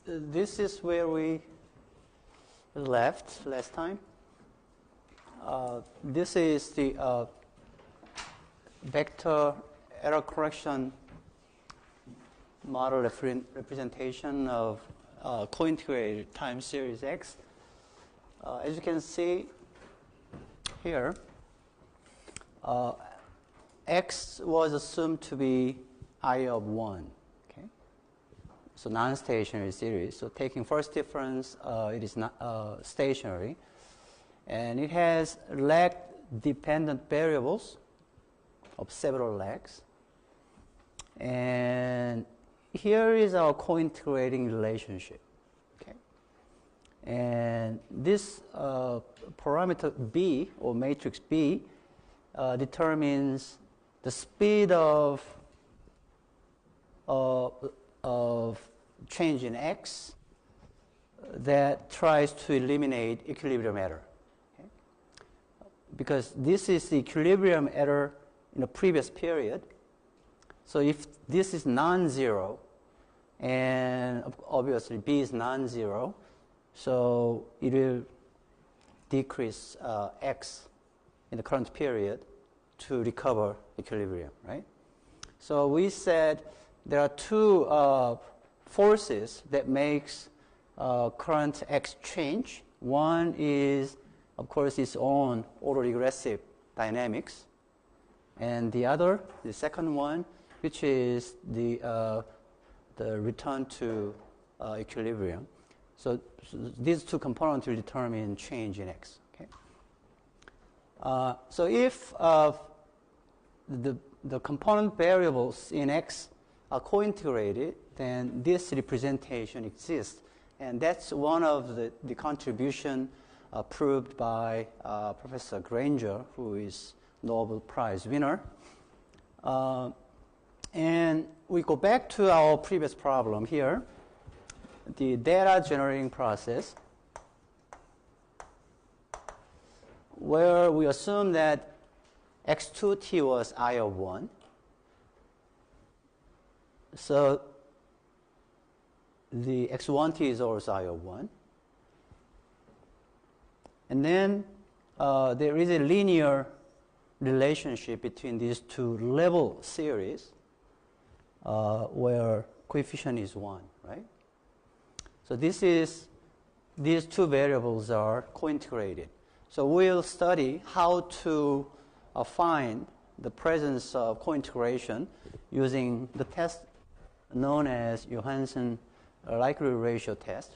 This is where we left last time. This is the vector error correction model representation of cointegrated time series X. As you can see here, X was assumed to be I of 1. Okay? So non-stationary series. So taking first difference, it is not stationary. And it has lag-dependent variables of several lags. And here is our cointegrating relationship. Okay? And this parameter B, or matrix B, determines the speed of change in X that tries to eliminate equilibrium error. Okay? Because this is the equilibrium error in the previous period. So if this is non-zero, and obviously B is non-zero, so it will decrease X in the current period to recover equilibrium, right? So we said there are two forces that makes current X change. One is, of course, its own autoregressive dynamics, and the other, the second one, which is the return to equilibrium. So these two components will determine change in X. Okay? So if the component variables in X are cointegrated, then this representation exists. And that's one of the contribution proved by Professor Granger, who is Nobel Prize winner. And we go back to our previous problem here, the data generating process, where we assume that x2t was I of 1. So the x1t is also I of 1. And then there is a linear relationship between these two level series where coefficient is 1, right? So these two variables are cointegrated. So we'll study how to find the presence of cointegration using the test known as Johansen likelihood ratio test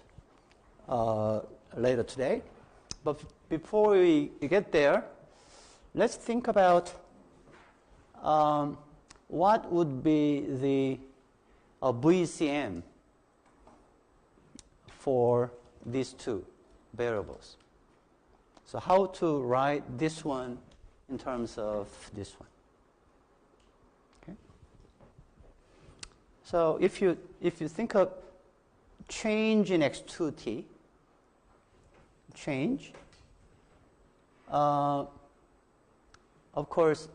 later today. But before we get there, let's think about what would be the VCM for these two variables. So how to write this one in terms of this one. Okay? So if you think of change in x2t, change, of course,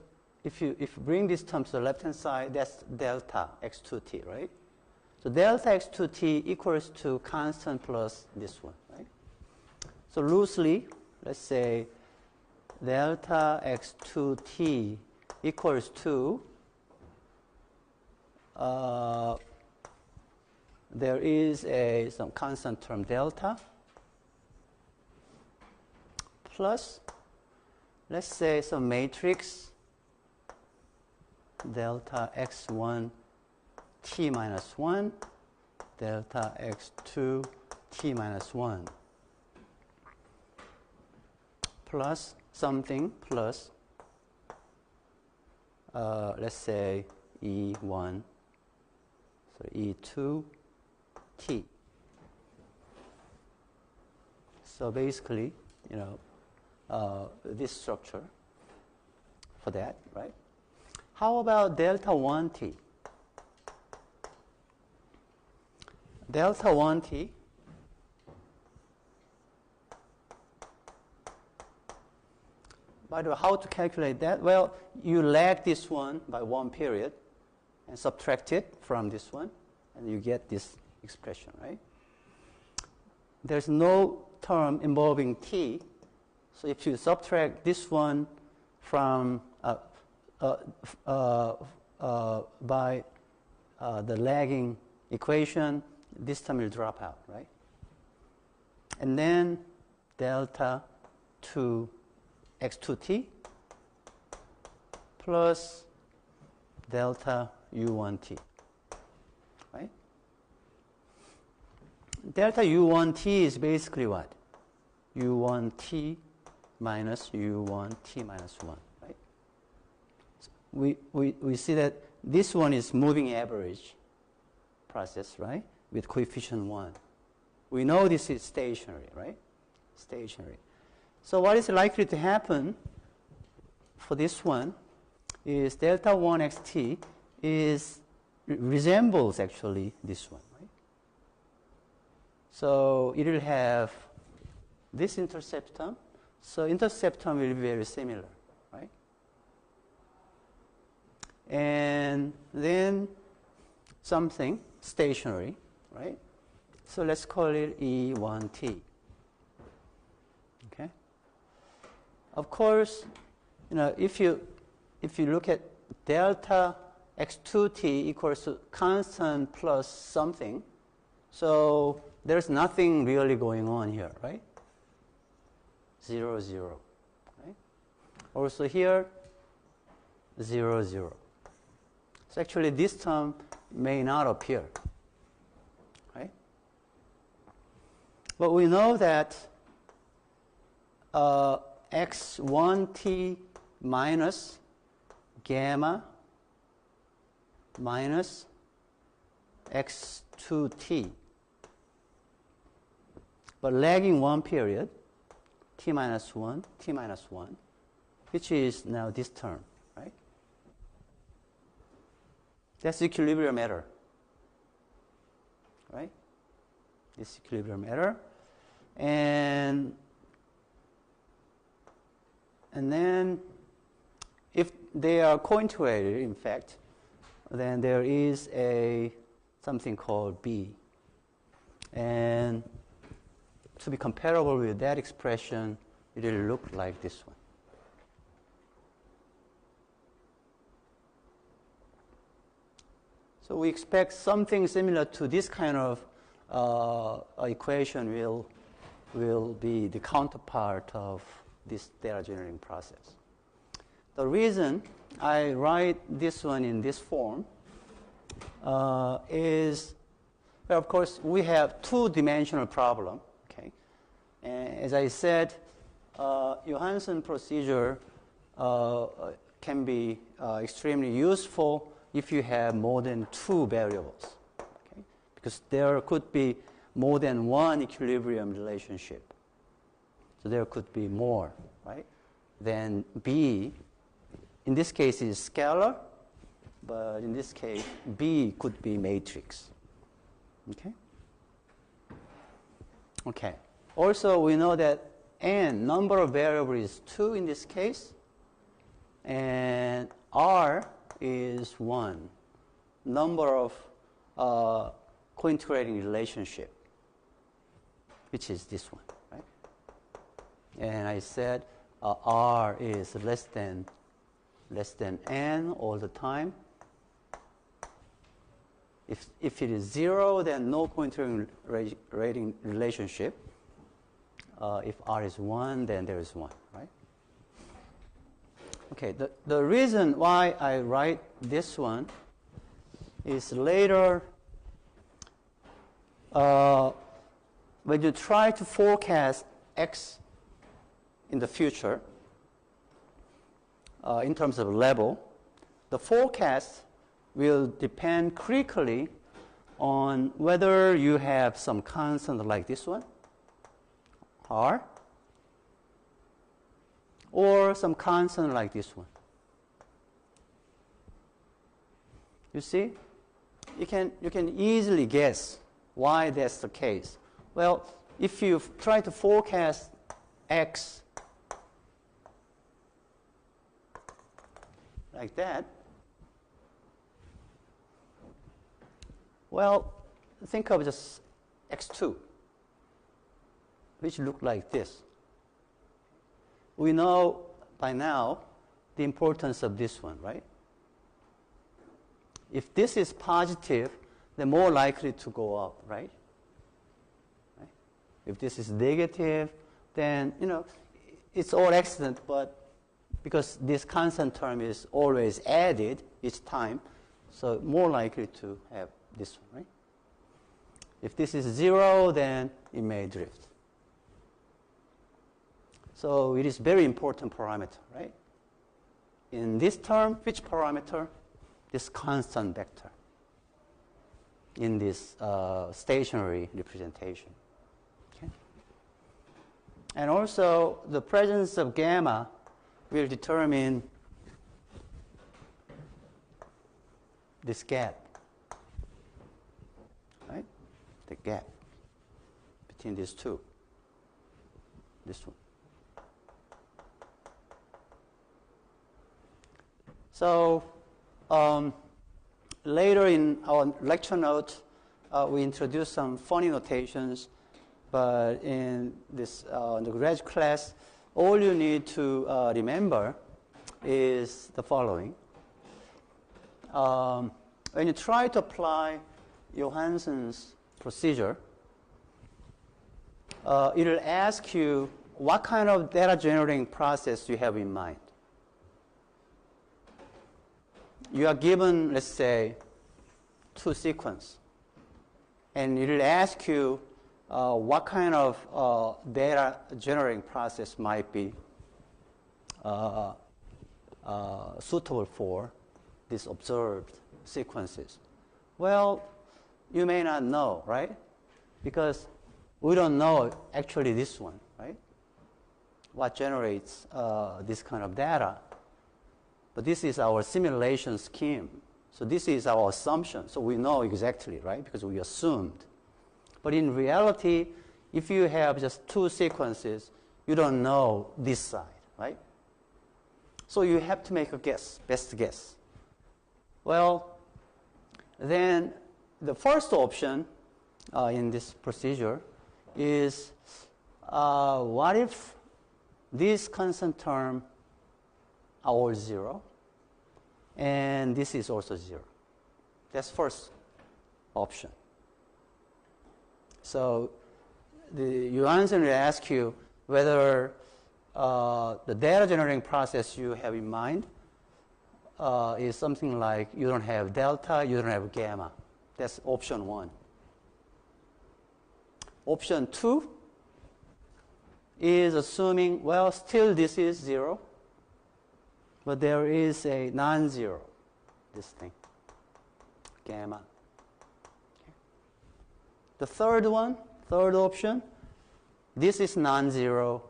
if you bring this term to the left-hand side, that's delta x2t, right? So delta x2t equals to constant plus this one, right? So loosely, let's say delta x2t equals to, there is some constant term delta plus, let's say, some matrix delta x1 t minus 1 delta x2 t minus 1 plus something plus let's say E1, so E2 t. So basically, this structure for that, right? How about delta 1t? Delta 1t By the way, how to calculate that? Well, you lag this one by 1 period and subtract it from this one, and you get this expression, right? There's no term involving t. So if you subtract this one from by the lagging equation, this term will drop out, right? And then delta 2 x2t plus delta u1t, right? Delta u1t is basically what? u1t minus u1t minus 1, right? So we see that this one is moving average process, right? With coefficient 1. We know this is stationary, right? Stationary. So what is likely to happen for this one is delta 1 xt resembles actually this one, right? So it will have this intercept term. So intercept term will be very similar, right? And then something stationary, right? So let's call it E1t. Okay. Of course, you know, if you look at delta x2t equals to constant plus something, so there's nothing really going on here, right? 0, 0. Right? Also here, 0, 0. So actually this term may not appear. Right? But we know that x1t minus gamma minus x2t, but lagging one period, t minus 1, t minus 1, which is now this term, right? That's equilibrium error, right? This equilibrium error. And then if they are cointegrated, in fact, then there is something called B. And to be comparable with that expression, it will look like this one. So we expect something similar to this kind of equation will be the counterpart of this data generating process. The reason I write this one in this form is, well, of course, we have two-dimensional problem. Okay, and as I said, Johansen procedure can be extremely useful if you have more than two variables. Okay, because there could be more than one equilibrium relationship. So there could be more, right? Then B, in this case, is scalar, but in this case, B could be matrix. Okay? Okay. Also, we know that N, number of variables, is 2 in this case, and R is 1, number of cointegrating relationship, which is this one, right? And I said R is less than N all the time. If it is 0, then no cointegrating relationship. If R is 1, then there is 1, right? Okay, the reason why I write this one is later, when you try to forecast X in the future, in terms of level, the forecast will depend critically on whether you have some constant like this one, R, or some constant like this one. You see? You can easily guess why that's the case. Well, if you try to forecast X like that, well, think of just x2, which look like this. We know by now the importance of this one, right? If this is positive, they're more likely to go up, right? If this is negative, then, it's all accident, but because this constant term is always added each time, so more likely to have this one, right? If this is 0, then it may drift. So it is very important parameter, right? In this term, which parameter? This constant vector in this stationary representation. Okay? And also, the presence of gamma will determine this gap, right? The gap between these two, this one. So later in our lecture note, we introduce some funny notations, but in this undergraduate class, all you need to remember is the following. When you try to apply Johansen's procedure, it will ask you what kind of data generating process you have in mind. You are given, let's say, 2 sequences, and it will ask you what kind of data generating process might be suitable for these observed sequences. Well, you may not know, right? Because we don't know actually this one, right? What generates this kind of data. But this is our simulation scheme. So this is our assumption. So we know exactly, right? Because we assumed. But in reality, if you have just 2 sequences, you don't know this side, right? So you have to make a guess, best guess. Well, then the first option in this procedure is what if this constant term are all 0, and this is also 0. That's first option. So Johansen will ask you whether the data generating process you have in mind is something like you don't have delta, you don't have gamma. That's option 1. Option 2 is assuming, well, still this is 0. But there is a non-zero, this thing, gamma. Okay. The third option, this is non-zero,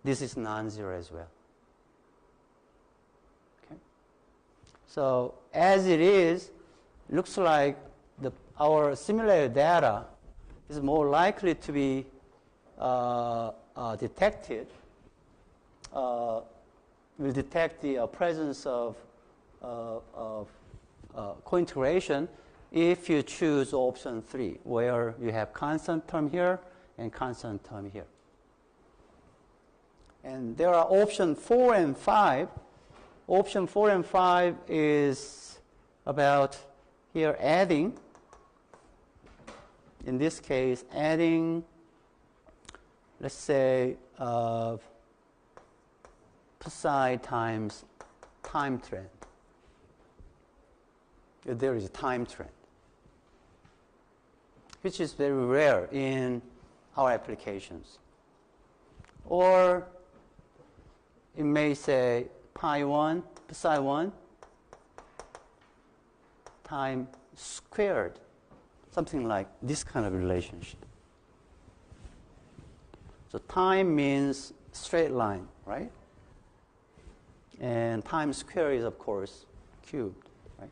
this is non-zero as well. Okay. So as it is, looks like our simulated data is more likely to be detected. Will detect the presence of cointegration if you choose option 3, where you have constant term here and constant term here. And there are option 4 and 5. Option 4 and 5 is about here adding, in this case, adding, let's say, psi times time trend. There is a time trend, which is very rare in our applications. Or it may say psi 1 time squared, something like this kind of relationship. So time means straight line, right? And time squared is, of course, cubed, right?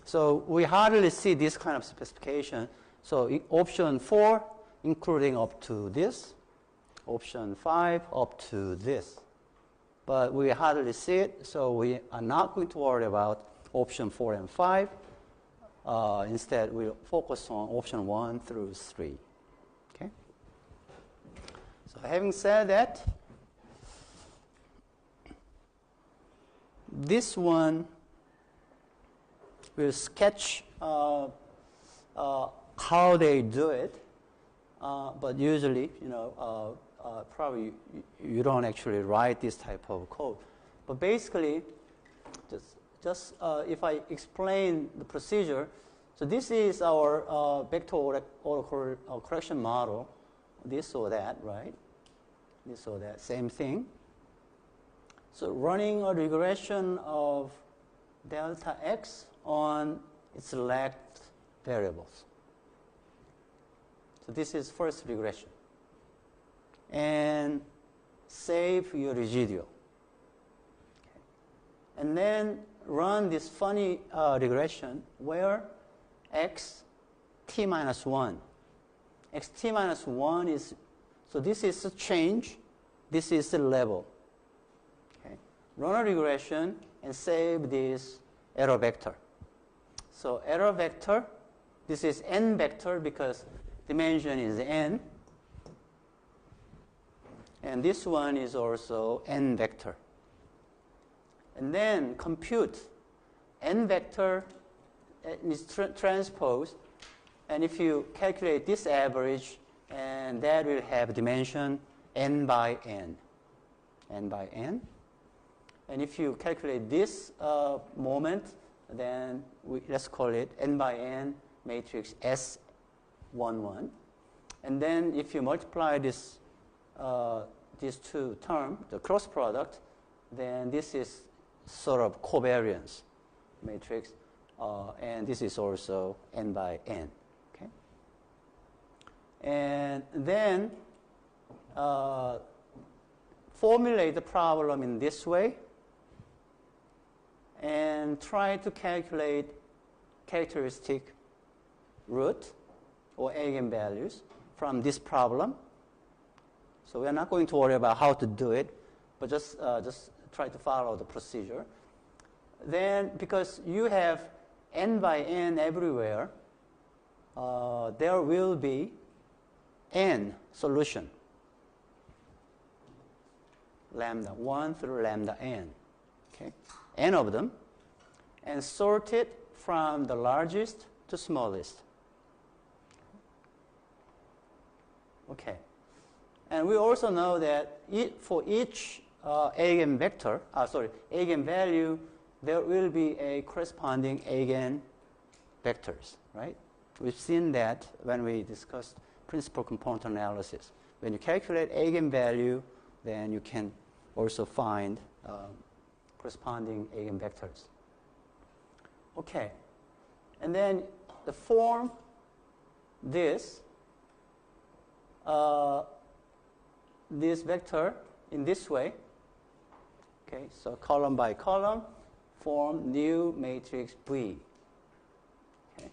So we hardly see this kind of specification. So option 4, including up to this. Option 5, up to this. But we hardly see it, so we are not going to worry about option 4 and 5. instead we'll focus on option 1 through 3. Okay? So having said that, this one will sketch how they do it, but usually, probably you don't actually write this type of code. But basically, just if I explain the procedure, so this is our vector autocorrection model, this or that, right? This or that, same thing. So running a regression of delta x on its select variables. So this is first regression. And save your residual. Okay. And then run this funny regression where x t minus 1. X t minus 1 is, so this is a change, this is the level. Okay. Run a regression and save this error vector. So error vector, this is n vector because dimension is n. And this one is also n vector. And then compute n vector is transposed. And if you calculate this average, and that will have dimension n by n. N by n. And if you calculate this moment, then let's call it n by n matrix S11. And then if you multiply this these two terms, the cross product, then this is sort of covariance matrix, and this is also n by n. Okay, and then formulate the problem in this way, and try to calculate characteristic root or eigenvalues from this problem. So we're not going to worry about how to do it, but just try to follow the procedure. Then, because you have n by n everywhere, there will be n solution, lambda 1 through lambda n, okay, n of them, and sort it from the largest to smallest. Okay. And we also know that for each eigenvalue, there will be a corresponding eigenvectors, right? We've seen that when we discussed principal component analysis. When you calculate eigenvalue, then you can also find corresponding eigenvectors. Okay. And then the form this vector in this way. Okay, so column by column, form new matrix V. Okay.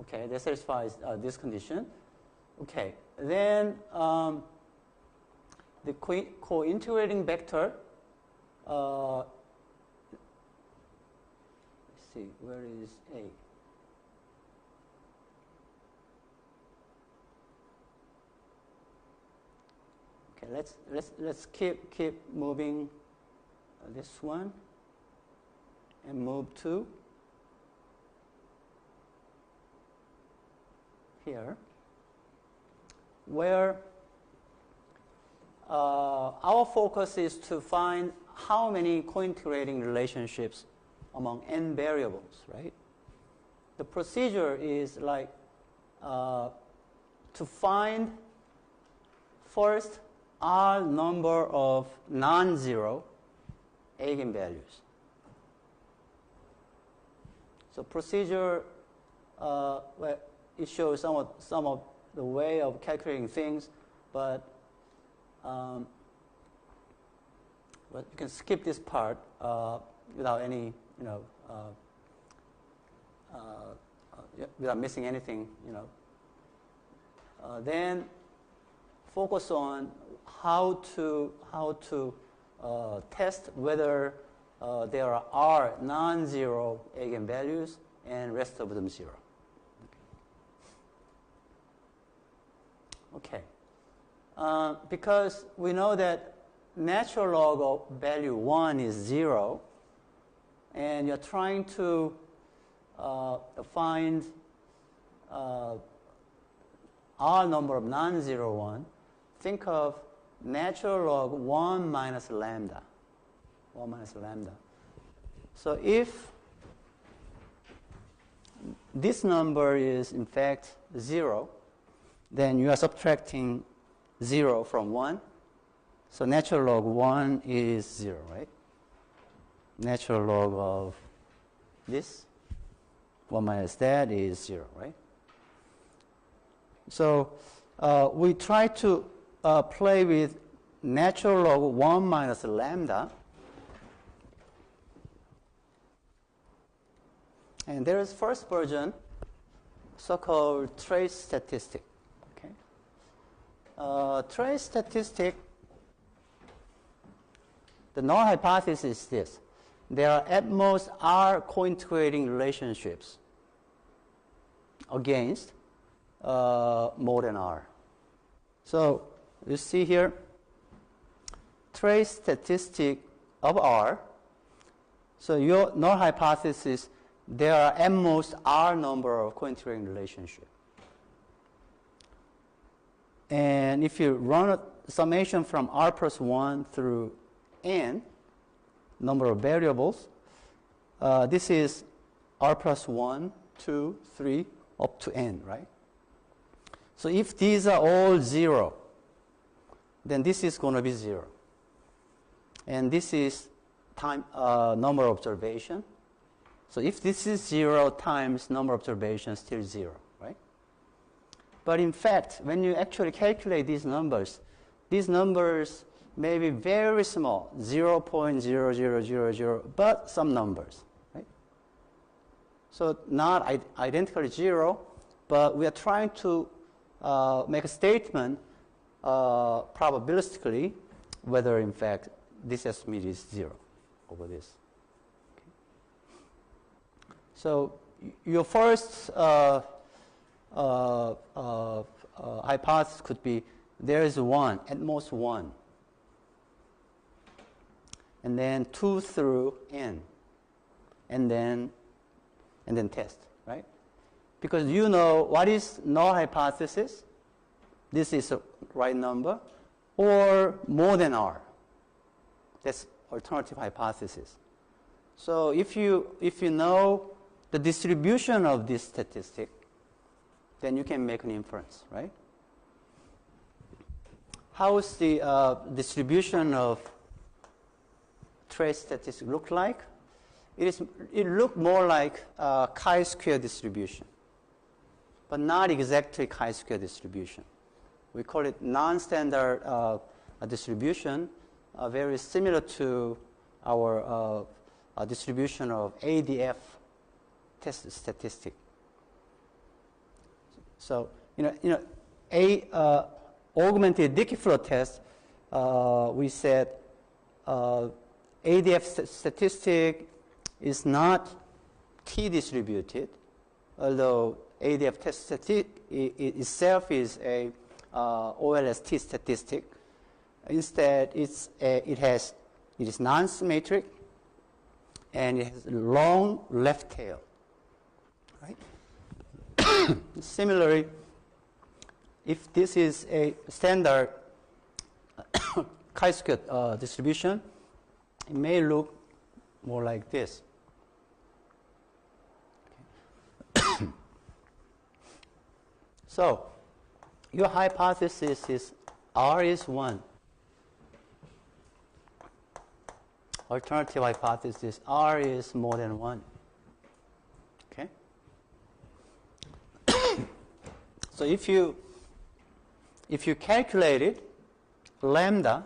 Okay, that satisfies this condition. Okay, then the co-integrating vector. See, where is A? Okay, let's keep moving this one and move to here, where our focus is to find how many co-integrating relationships among n variables, right? The procedure is like to find first R number of non-zero eigenvalues. So procedure, well, it shows some of the way of calculating things, but you can skip this part without any, without missing anything, Then focus on how to test whether there are non-zero eigenvalues and rest of them zero. Okay. Because we know that natural log of value 1 is 0, and you're trying to find R number of non-zero one, think of natural log 1 minus lambda. 1 minus lambda. So if this number is in fact 0, then you are subtracting 0 from 1. So natural log 1 is 0, right? Natural log of this, 1 minus that is 0, right? So we try to play with natural log 1 minus lambda. And there is first version, so-called trace statistic. Okay? Trace statistic, the null hypothesis is this. There are at most R cointegrating relationships against more than R. So you see here, trace statistic of R. So your null hypothesis, there are at most R number of cointegrating relationships. And if you run a summation from R plus 1 through n, number of variables, this is R plus 1, 2, 3, up to n, right? So if these are all 0, then this is going to be 0. And this is time number of observation. So if this is 0 times number of observations, still 0, right? But in fact, when you actually calculate these numbers may be very small, 0.0000, but some numbers, right? So not identically 0, but we are trying to make a statement probabilistically whether in fact this estimate is 0 over this. Okay. So your first hypothesis could be there is 1, at most 1. And then 2 through n, and then test, right? Because you know what is null hypothesis. This is a right number, or more than R. That's alternative hypothesis. So if you know the distribution of this statistic, then you can make an inference, right? How is the distribution of trace statistic look like? It look more like chi-square distribution, but not exactly chi-square distribution. We call it non-standard distribution, very similar to our distribution of ADF test statistic. So augmented Dickey-Flow test, we said ADF statistic is not t-distributed, although ADF test statistic itself is a OLST statistic. Instead, it is non-symmetric and it has a long left tail. Right? Similarly, if this is a standard chi-square distribution, it may look more like this. Okay. So, your hypothesis is R is 1. Alternative hypothesis, R is more than 1. Okay? So if you calculated lambda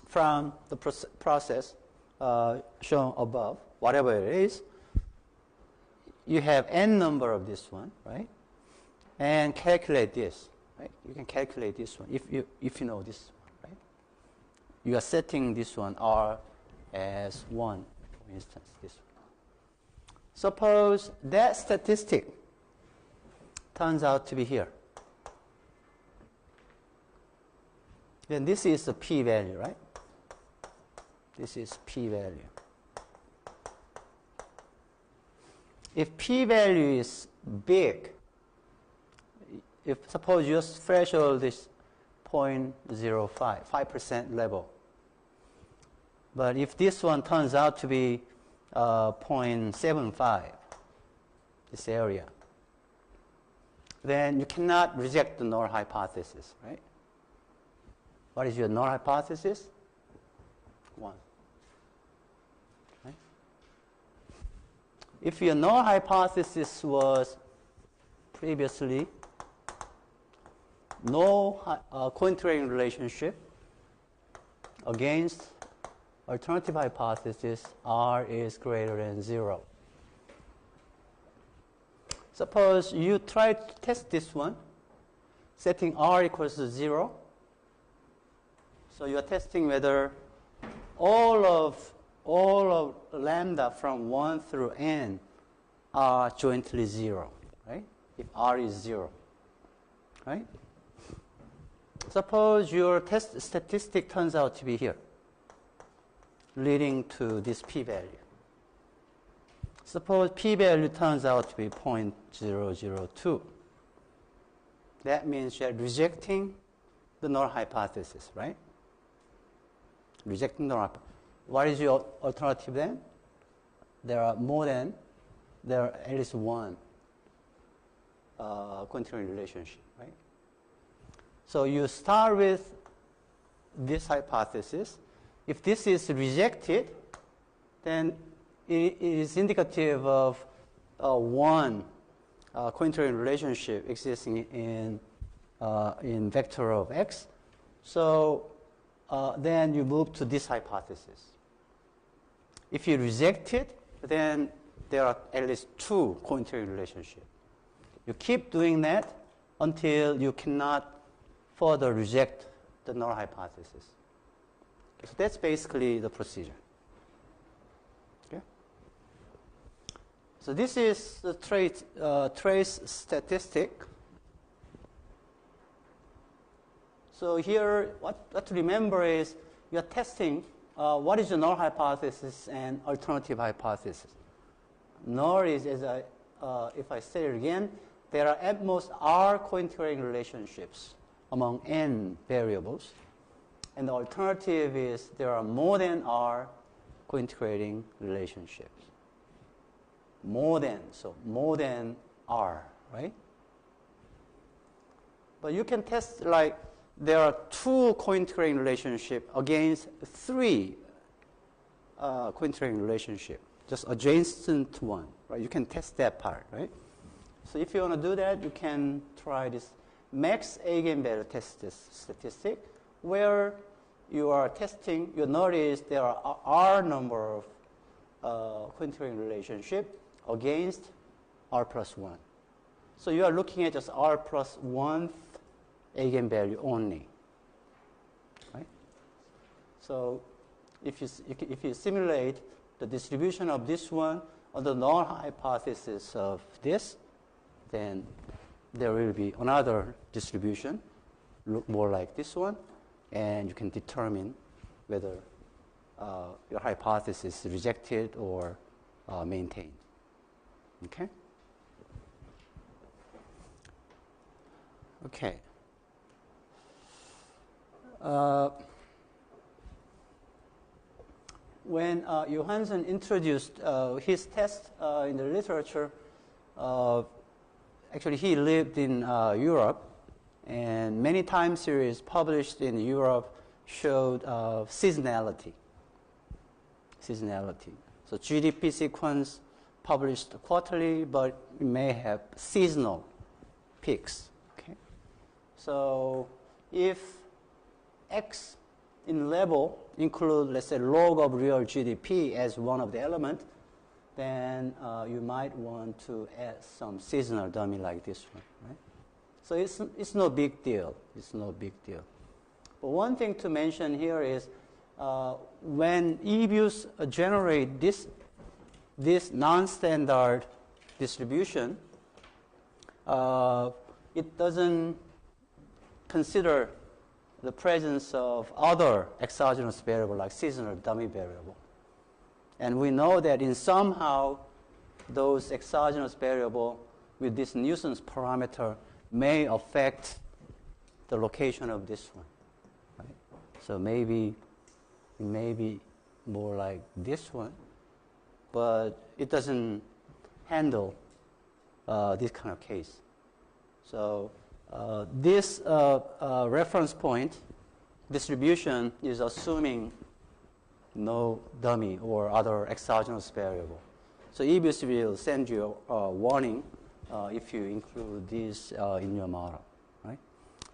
from the process shown above, whatever it is, you have n number of this one, right? And calculate this, right? You can calculate this one if you know this one, right? You are setting this one R as 1, for instance, this one. Suppose that statistic turns out to be here. Then this is the p-value, right? This is p-value. If p-value is big, if suppose your threshold is 0.05, 5% level, but if this one turns out to be 0.75, this area, then you cannot reject the null hypothesis, right? What is your null hypothesis? 1. Right? If your null hypothesis was previously no cointegration relationship against alternative hypothesis, R is greater than 0. Suppose you try to test this one, setting R equals to 0. So you are testing whether all of lambda from 1 through n are jointly 0, right? If R is 0, right? Suppose your test statistic turns out to be here, leading to this p-value. Suppose p-value turns out to be 0.002. That means you're rejecting the null hypothesis, right? Rejecting the null hypothesis. What is your alternative then? There are at least one continuing relationship, right? So you start with this hypothesis. If this is rejected, then it is indicative of one cointegration relationship existing in vector of x. So then you move to this hypothesis. If you reject it, then there are at least two cointegration relationships. You keep doing that until you cannot further reject the null hypothesis. So that's basically the procedure. Okay? So this is the trace statistic. So here, what to remember is you are testing what is the null hypothesis and alternative hypothesis. Null is, if I say it again, there are at most R cointegration relationships among n variables. And the alternative is there are more than R cointegrating relationships. More than R, right? But you can test like there are two cointegrating relationships against three cointegrating relationships, just adjacent one, right? You can test that part, right? So if you want to do that, you can try this max eigenvalue test statistic, where you are testing, you notice there are R number of cointegrating relationship against R plus 1. So you are looking at just R plus 1th eigenvalue only, right? So if you simulate the distribution of this one on the null hypothesis of this, then there will be another distribution, look more like this one, and you can determine whether your hypothesis is rejected or maintained. Okay? Okay. When Johansen introduced his test in the literature, actually he lived in Europe, and many time series published in Europe showed seasonality. So GDP sequence published quarterly, but it may have seasonal peaks. Okay? So if X in level include, let's say, log of real GDP as one of the elements, then you might want to add some seasonal dummy like this one, right? So it's no big deal. It's no big deal. But one thing to mention here is when eViews generate this non-standard distribution, it doesn't consider the presence of other exogenous variable like seasonal dummy variable. And we know that in somehow those exogenous variable with this nuisance parameter may affect the location of this one. Right? So maybe it may be more like this one, but it doesn't handle this kind of case. So this reference point distribution is assuming no dummy or other exogenous variable. So eViews will send you a warning if you include this in your model, right?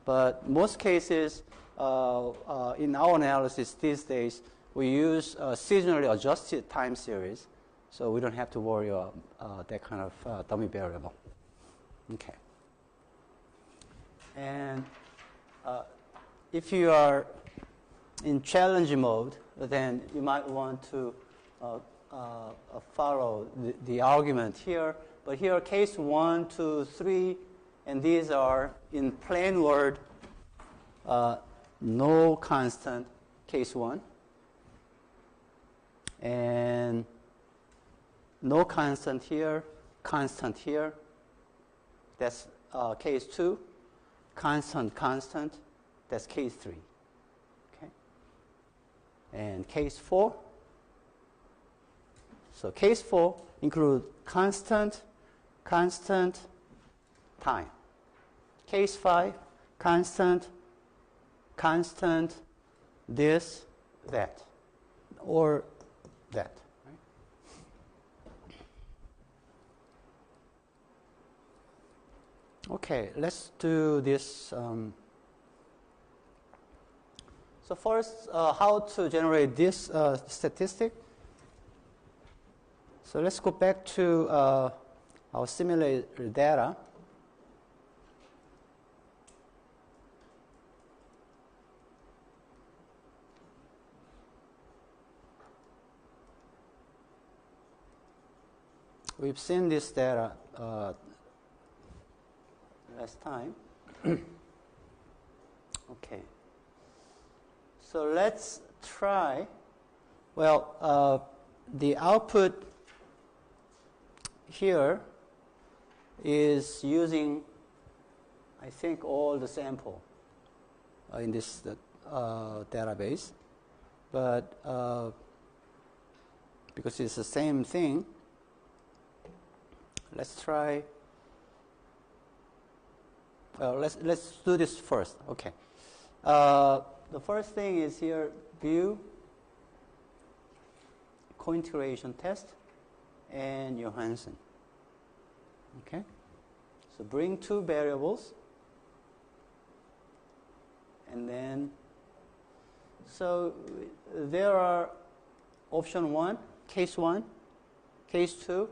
But most cases, in our analysis these days, we use seasonally adjusted time series, so we don't have to worry about that kind of dummy variable. Okay. And if you are in challenge mode, then you might want to follow the argument here. But here, case 1, 2, 3, and these are in plain word, no constant, case 1, and no constant here, that's case 2, constant, that's case 3. Okay? And case 4, so case 4 include constant, time. Case 5, constant, this, that, or that. Right? Okay, let's do this. So first, how to generate this statistic. So let's go back to our simulated data. We've seen this data last time. Okay. So let's try. Well, the output here is using, I think, all the sample in this database. But because it's the same thing, let's try. Let's do this first. Okay. The first thing is here, view, Cointegration test, and Johansen. Okay. So bring two variables, and then so there are option 1, case 1, case 2,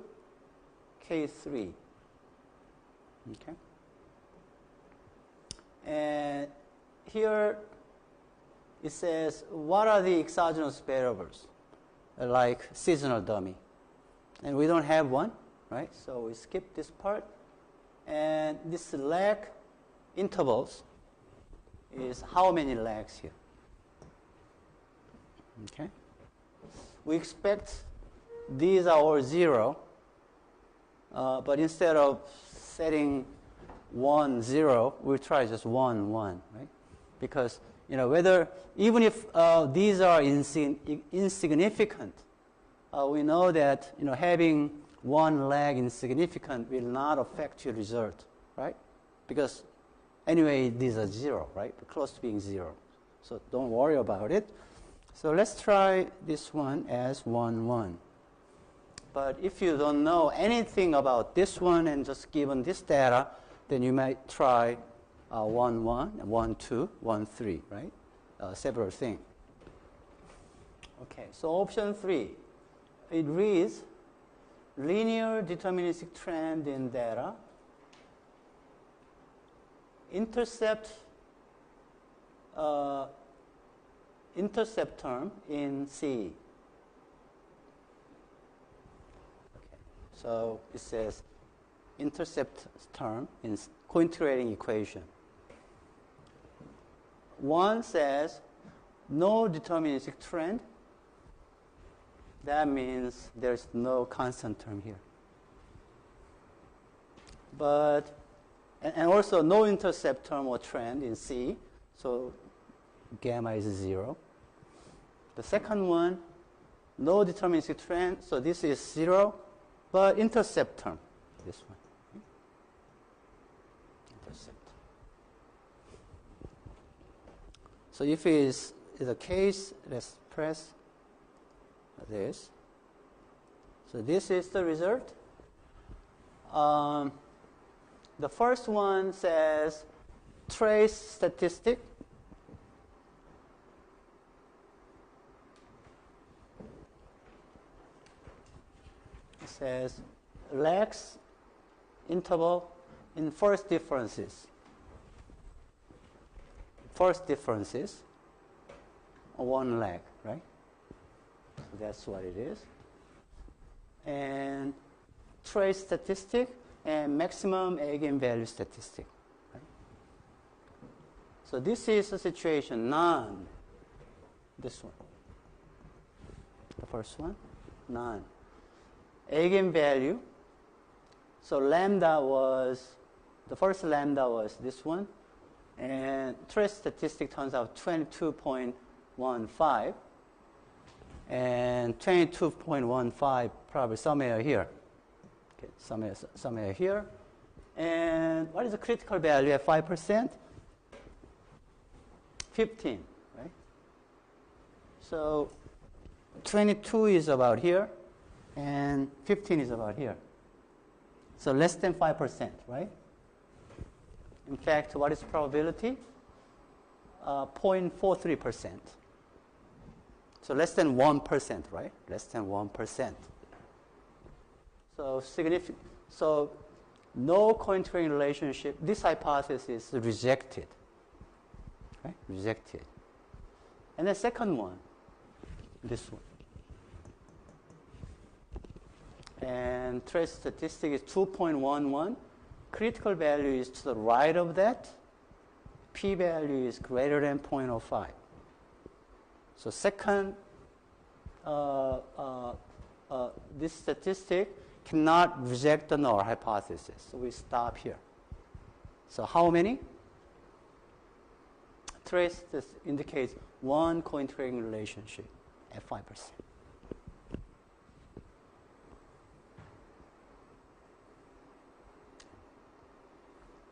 case 3. Okay. And here it says, what are the exogenous variables, like seasonal dummy? And we don't have one, right? So we skip this part. And this lag intervals is how many lags here? Okay. We expect these are all 0, but instead of setting 1, 0, we'll try just 1, 1, right? Because, you know, whether, even if these are insignificant, we know that, you know, having one lag insignificant will not affect your result, right? Because anyway, these are 0, right? Close to being 0. So don't worry about it. So let's try this one as 1, 1. But if you don't know anything about this one and just given this data, then you might try 1, 1, 1, 2, 1, 3, right? Several things. Okay, so option 3, it reads linear deterministic trend in data intercept term in C. Okay. So it says intercept term in co-integrating equation. One says no deterministic trend. That means there's no constant term here. But, and also no intercept term or trend in C, so gamma is 0. The second one, no deterministic trend, so this is 0, but intercept term, this one. Intercept. So if it is the case, let's press this. So this is the result. The first one says trace statistic. It says lags interval in first differences. First differences, one lag, right? So that's what it is. And trace statistic and maximum eigenvalue statistic. Right? So this is the situation, none. This one. The first one, none. Eigenvalue. So lambda was, the first lambda was this one. And trace statistic turns out 22.15. And 22.15 probably somewhere here. Okay, somewhere here. And what is the critical value at 5%? 15, right? So 22 is about here, and 15 is about here. So less than 5%, right? In fact, what is probability? 0.43%. So less than 1%, right? Less than 1%. So significant. So no cointegration relationship. This hypothesis is rejected. Right? Rejected. And the second one, this one. And trace statistic is 2.11. Critical value is to the right of that. P-value is greater than 0.05. So second, this statistic cannot reject the null hypothesis. So we stop here. So how many? Trace this indicates one cointegration relationship at 5%.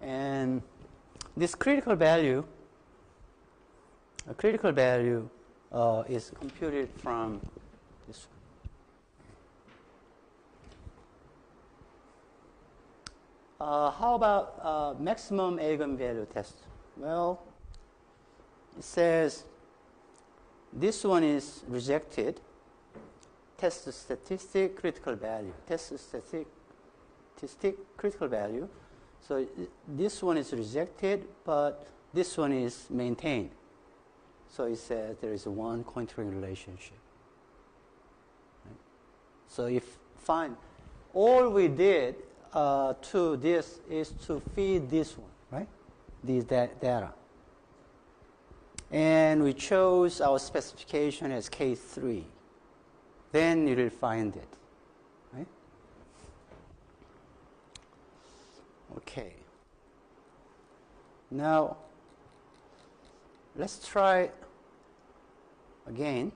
And this critical value is computed from this one. How about maximum eigenvalue test? Well, it says this one is rejected. Test statistic, critical value. Test statistic, critical value. So this one is rejected, but this one is maintained. So it says there is one cointegration relationship. Right? So if fine, all we did to this is to feed this one, right? These data. And we chose our specification as case 3. Then you will find it, right? Okay. Now, let's try again.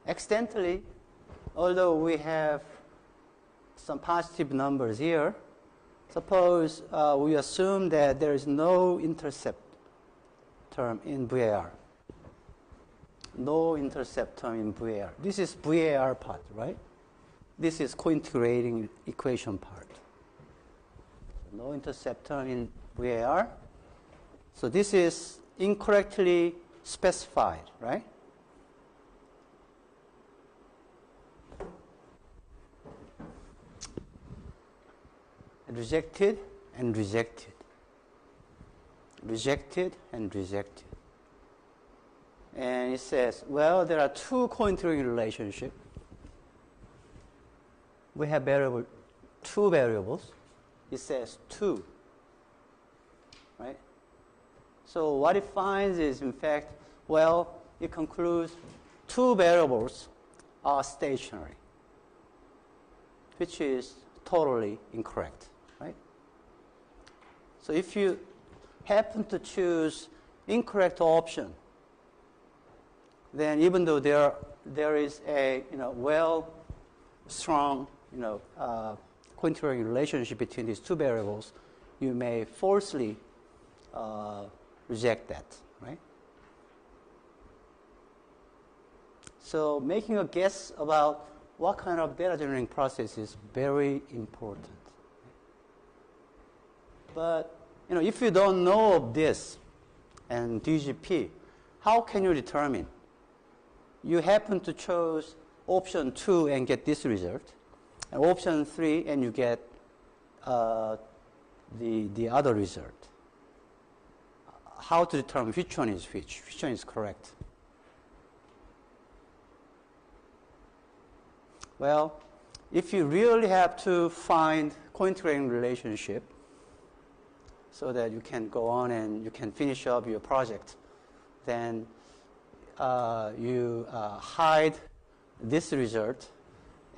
Accidentally, although we have some positive numbers here, suppose we assume that there is no intercept term in VAR. No intercept term in VAR. This is VAR part, right? This is cointegrating equation part. No intercept term in VAR. So this is incorrectly specified, right? Rejected, and rejected. Rejected and rejected. And it says, well, there are two cointegration relationships. We have two variables. It says 2, right? So what it finds is, in fact, well, it concludes 2 variables are stationary, which is totally incorrect, right? So if you happen to choose incorrect option, then even though there is a strong cointegration relationship between these 2 variables, you may falsely reject that, right? So making a guess about what kind of data generating process is very important. But if you don't know of this and DGP, how can you determine? You happen to choose option 2 and get this result, and option 3 and you get the other result. How to determine which one is which one is correct? Well, if you really have to find cointegration relationship so that you can go on and you can finish up your project, then you hide this result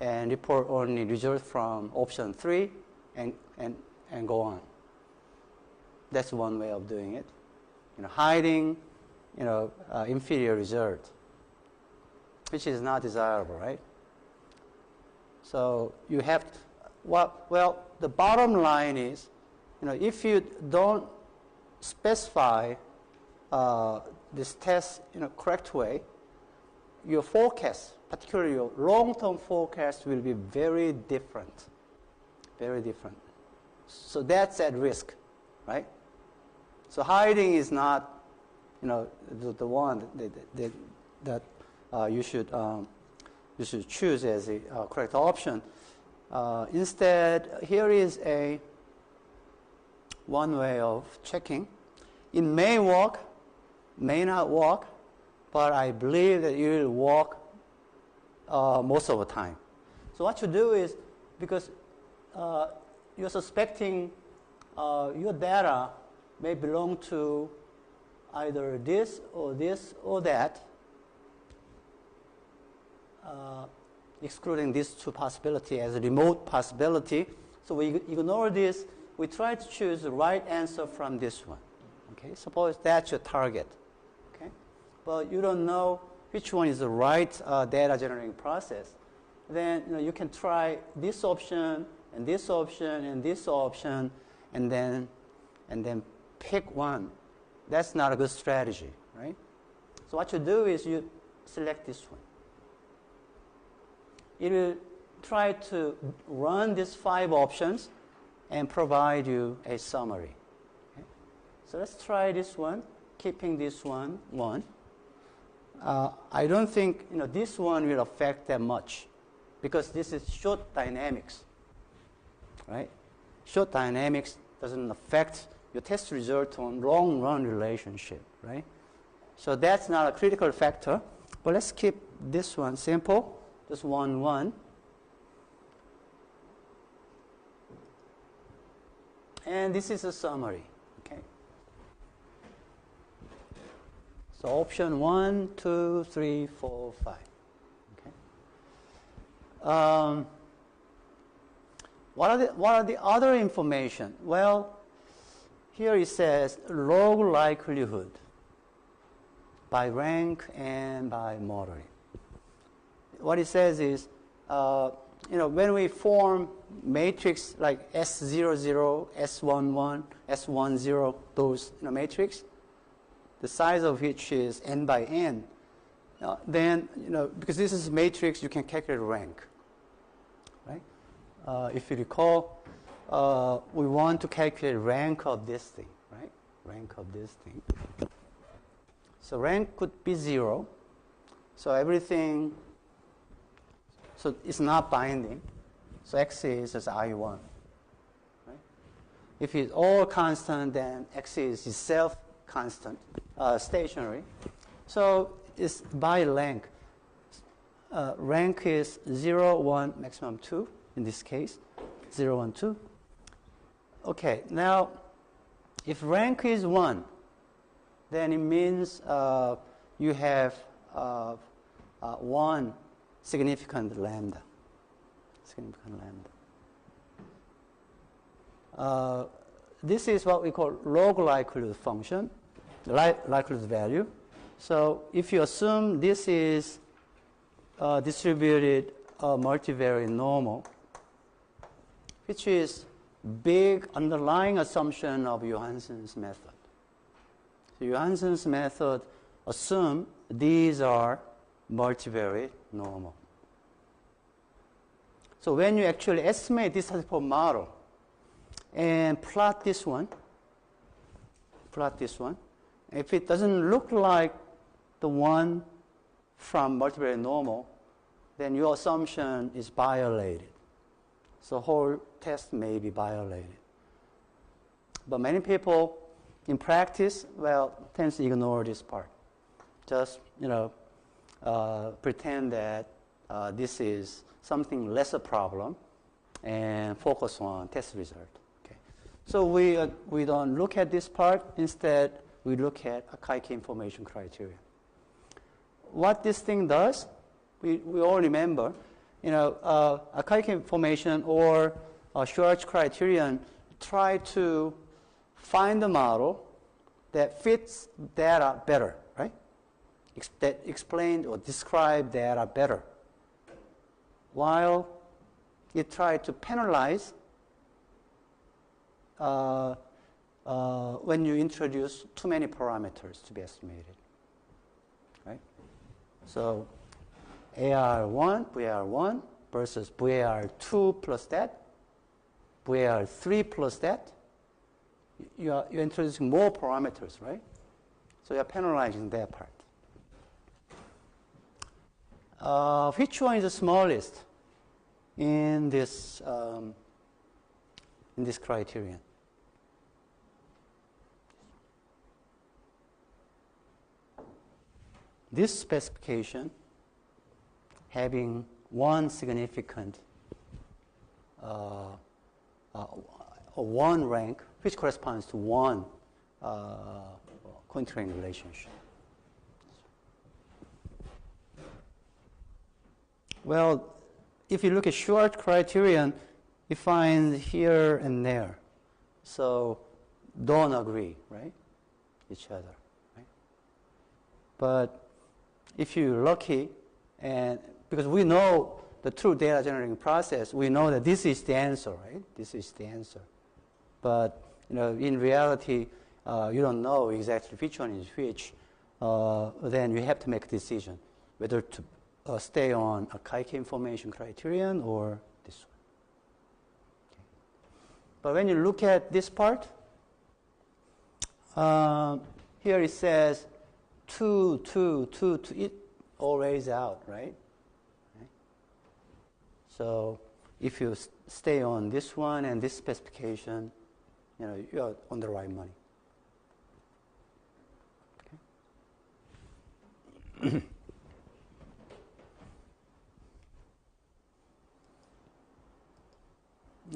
and report only result from option 3 and go on. That's one way of doing it. Hiding inferior result, which is not desirable, right? So you have to, well, the bottom line is, if you don't specify this test in a correct way, your forecast, particularly your long-term forecast, will be very different. Very different. So that's at risk, right? So hiding is not, the one that you should choose as a correct option. Instead, here is one way of checking. It may work, may not work, but I believe that it will work most of the time. So what you do is, because you're suspecting your data may belong to either this or that, excluding these 2 possibilities as a remote possibility. So we ignore this. We try to choose the right answer from this one. Okay, suppose that's your target. Okay, but you don't know which one is the right data generating process. Then you can try this option and this option and this option, and then pick one. That's not a good strategy, right? So what you do is you select this one. It will try to run these 5 options and provide you a summary. Okay? So let's try this one, keeping this one 1. I don't think this one will affect that much, because this is short dynamics, right? Short dynamics doesn't affect your test result on long-run relationship, right? So that's not a critical factor. But let's keep this one simple, just 1, 1. And this is a summary, okay? So option 1, 2, 3, 4, 5, okay? What are the other information? Well, here it says log likelihood by rank and by moderate. What it says is, when we form matrix like S00, S11, S10, those matrix, the size of which is n by n, then because this is matrix, you can calculate rank, right? If you recall, we want to calculate rank of this thing, right? Rank of this thing. So rank could be 0. So everything, so it's not binding. So X is just I1. Right? If it's all constant, then x is itself constant, stationary. So it's by rank. Rank is 0, 1, maximum 2, in this case, 0, 1, 2. Okay, now, if rank is 1, then it means you have one significant lambda. This is what we call log likelihood function, likelihood value. So if you assume this is distributed multivariate normal, which is big underlying assumption of Johansen's method. So Johansen's method assume these are multivariate normal. So when you actually estimate this type of model and plot this one, if it doesn't look like the one from multivariate normal, then your assumption is violated. So whole test may be violated. But many people in practice, tend to ignore this part. Just, pretend that this is something less a problem and focus on test result. Okay. So we don't look at this part. Instead, we look at archaic information criteria. What this thing does, we all remember, archaic information or Schwarz criterion try to find a model that fits data better, right? That explain or describe data better. While it tried to penalize when you introduce too many parameters to be estimated, right? So AR1, VAR1 versus VAR2 plus that, VAR3 plus that. You're introducing more parameters, right? So you're penalizing that part. Which one is the smallest in this criterion? This specification having one significant one rank, which corresponds to one cointegration relationship. Well, if you look at Schwarz criterion, you find here and there. So don't agree, right? Each other, right? But if you're lucky, and because we know the true data generating process, we know that this is the answer, right? This is the answer. But in reality, you don't know exactly which one is which. Then you have to make a decision whether to stay on archaic information criterion or this one. Okay. But when you look at this part, here it says 2, it all weighs out, right? So if you stay on this one and this specification, you're on the right money. Okay.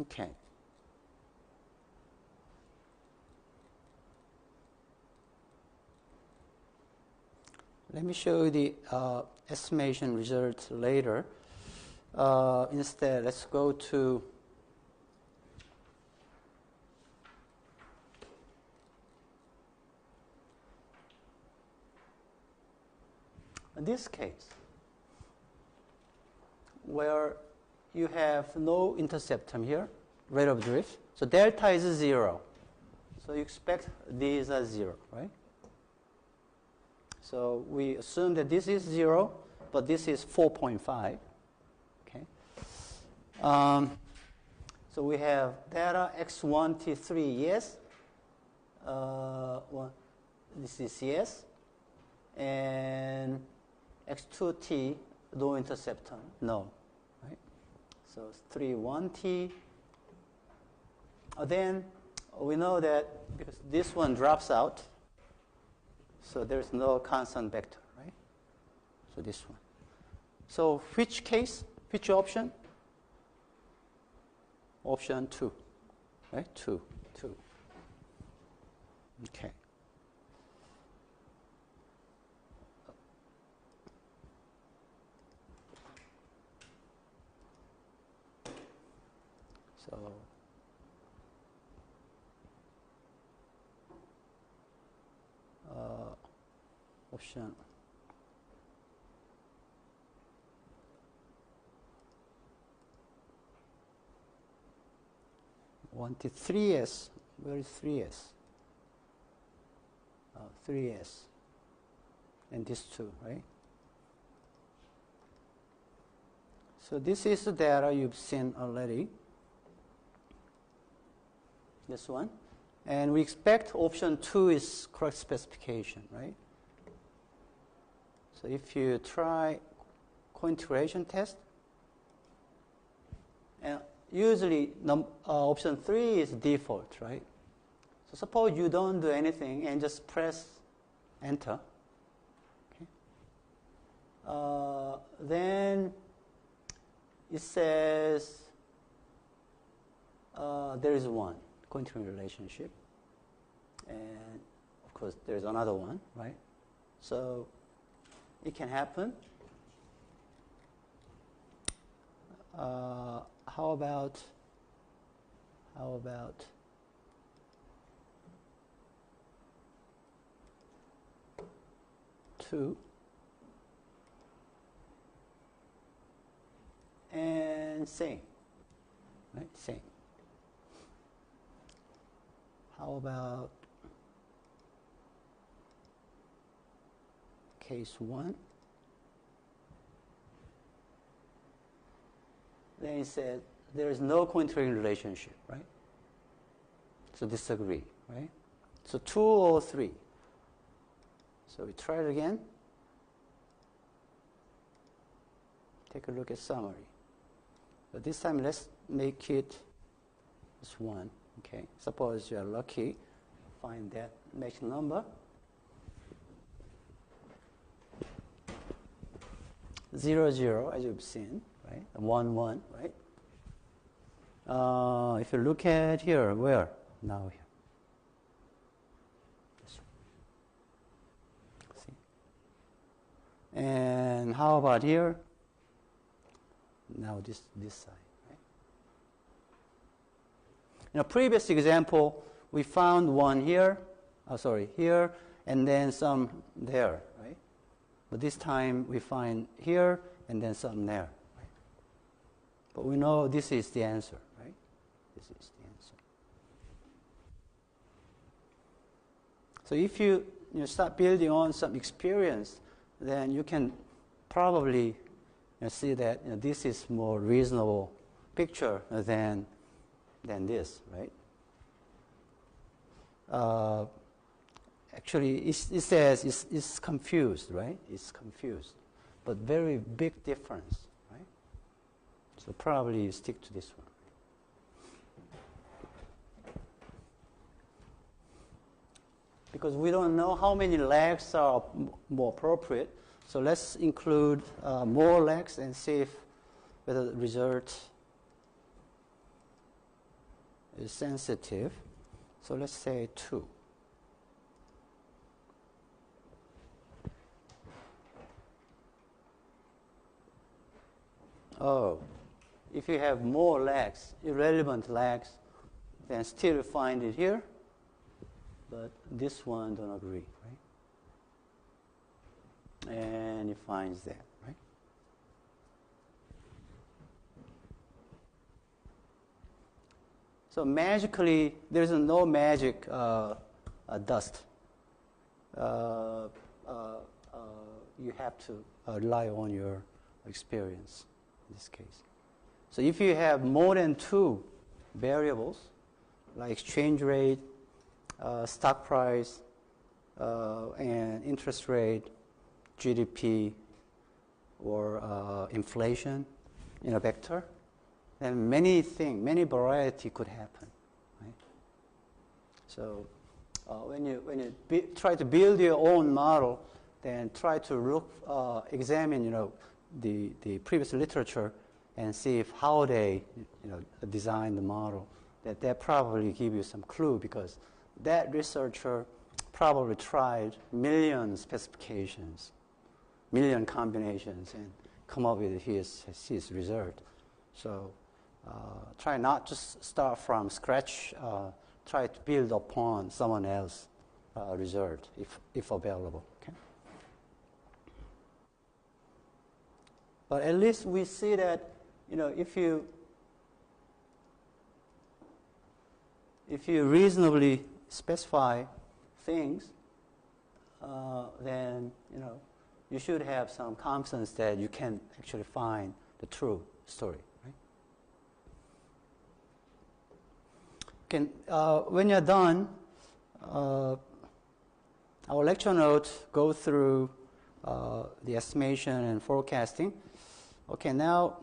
Okay. Let me show you the estimation results later. Instead, let's go to this case, where you have no intercept term here, rate of drift. So delta is 0. So you expect these are 0, right? So we assume that this is 0, but this is 4.5. Okay. So we have data x1, t3, yes. This is yes. And x2t, no intercept term, no. Right? So 3, 1t. Then we know that because this one drops out, so there's no constant vector, right? So this one. So which case, which option? Option 2, right? 2. Okay. So option 3s. Where is 3s? 3s. And this 2, right? So this is the data you've seen already. This one. And we expect option 2 is correct specification, right? So if you try cointegration test, and usually option 3 is default, right? So suppose you don't do anything and just press enter. Okay. Then it says there is one continuing relationship, and of course there's another one, right? So it can happen. How about 2 and same, right? Same. How about case 1? Then it said there is no cointegration relationship, right? So disagree, right? So 2 or 3. So we try it again. Take a look at summary. But this time let's make it this 1. Okay. Suppose you are lucky, find that matching number. 0, 0, as you've seen, right? 1, 1, right? If you look at here, where? Now here. See? And how about here? Now this side, right? In a previous example, we found one here, here, and then some there, right? But this time we find here and then some there, right? But we know this is the answer, right? This is the answer. So if you start building on some experience, then you can probably see that this is more reasonable picture than this, right? Actually, it says it's confused, right? It's confused, but very big difference, right? So probably stick to this one. Because we don't know how many legs are more appropriate, so let's include more legs and see if whether the result is sensitive. So let's say 2. Oh, if you have more legs, irrelevant legs, then still find it here, but this one don't agree, right? And it finds that, right? So magically, there's no magic dust. You have to rely on your experience in this case. So if you have more than 2 variables, like exchange rate, stock price, and interest rate, GDP, or inflation in a vector, then many variety could happen, right? So when you try to build your own model, then try to look, examine, the previous literature and see if how they, design the model. That probably give you some clue, because that researcher probably tried million specifications, million combinations, and come up with his result. So try not to start from scratch. Try to build upon someone else's result, if available. Okay. But at least we see that, if you reasonably specify things, then you should have some confidence that you can actually find the true story, right? Okay, when you're done, our lecture notes go through the estimation and forecasting. Okay, now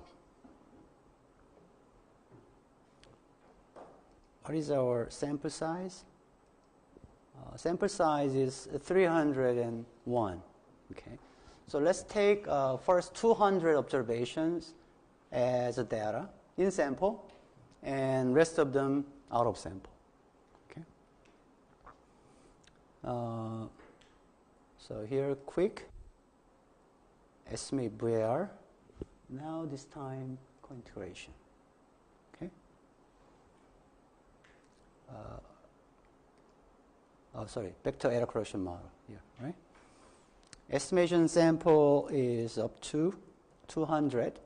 what is our sample size? Sample size is 301. Okay, so let's take first 200 observations as a data in sample, and rest of them out of sample. Okay. So here, quick estimate VAR. Now this time cointegration. Okay. Vector error correction model here, right? Estimation sample is up to 200.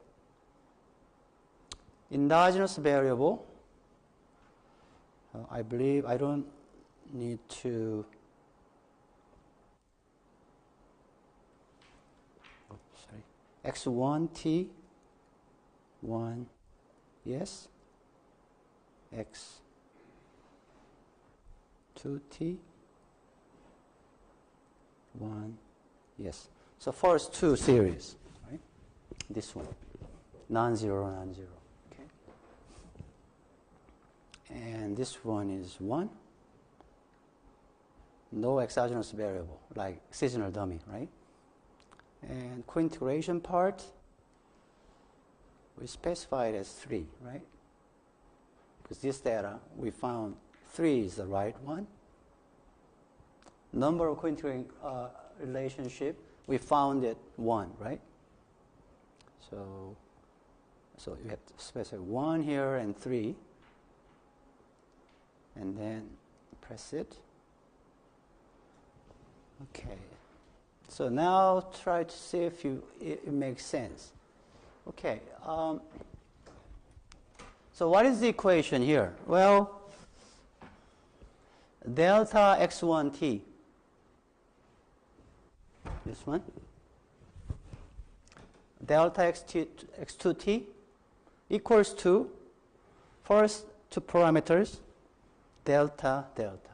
Endogenous variable, I believe I don't need to, x1t, 1, yes, x2t, 1, yes. So first two series, right? This one, non-zero, non-zero, okay? And this one is 1. No exogenous variable, like seasonal dummy, right? And cointegration part, we specified as 3, right? Because this data, we found 3 is the right one. Number of cointegration relationship, we found it 1, right? So you have to specify 1 here and 3, and then press it. Okay. So now try to see if it makes sense. Okay. So what is the equation here? Well, delta x1t, this one, delta x2t equals to, first two parameters, delta, delta,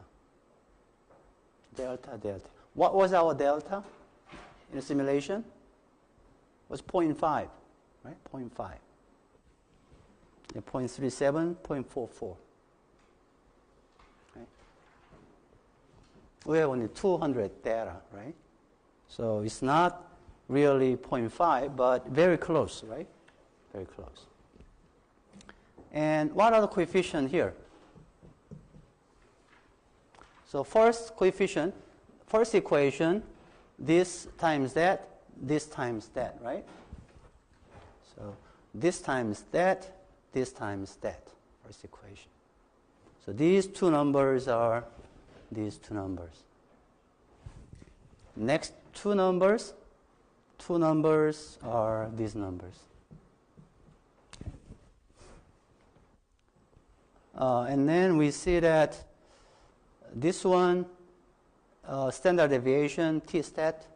delta, delta. What was our delta in the simulation? It was 0.5, right? 0.5. 0.37, 0.44. Right? We have only 200 data, right? So it's not really 0.5, but very close, right? Very close. And what are the coefficients here? So first coefficient, first equation, this times that, right? So this times that, first equation. So these two numbers are these two numbers. Next two numbers are these numbers. And then we see that this one, standard deviation, t-stat,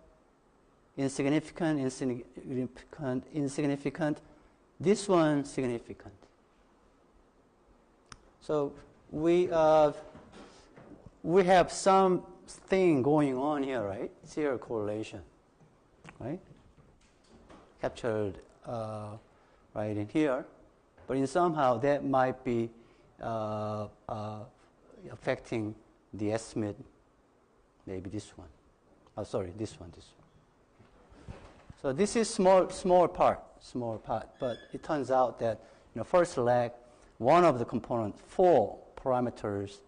insignificant. This one, significant. So we have something going on here, right? Zero correlation, right? Captured right in here, but in somehow that might be affecting the estimate may be this one. Oh, sorry, this one. So this is small part, but it turns out that first leg, one of the component, 4 parameters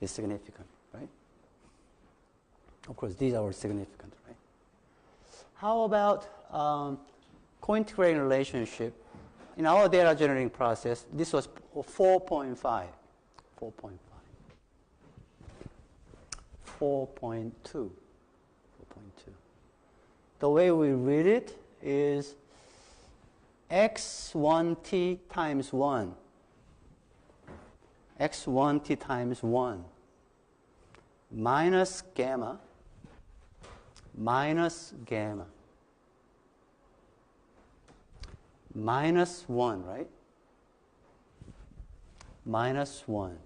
is significant, right? Of course, these are significant, right? How about cointegration relationship? In our data generating process, this was 4.5. 4.2. The way we read it is x1t times 1. x1t times 1 minus gamma minus 1, right? Minus 1.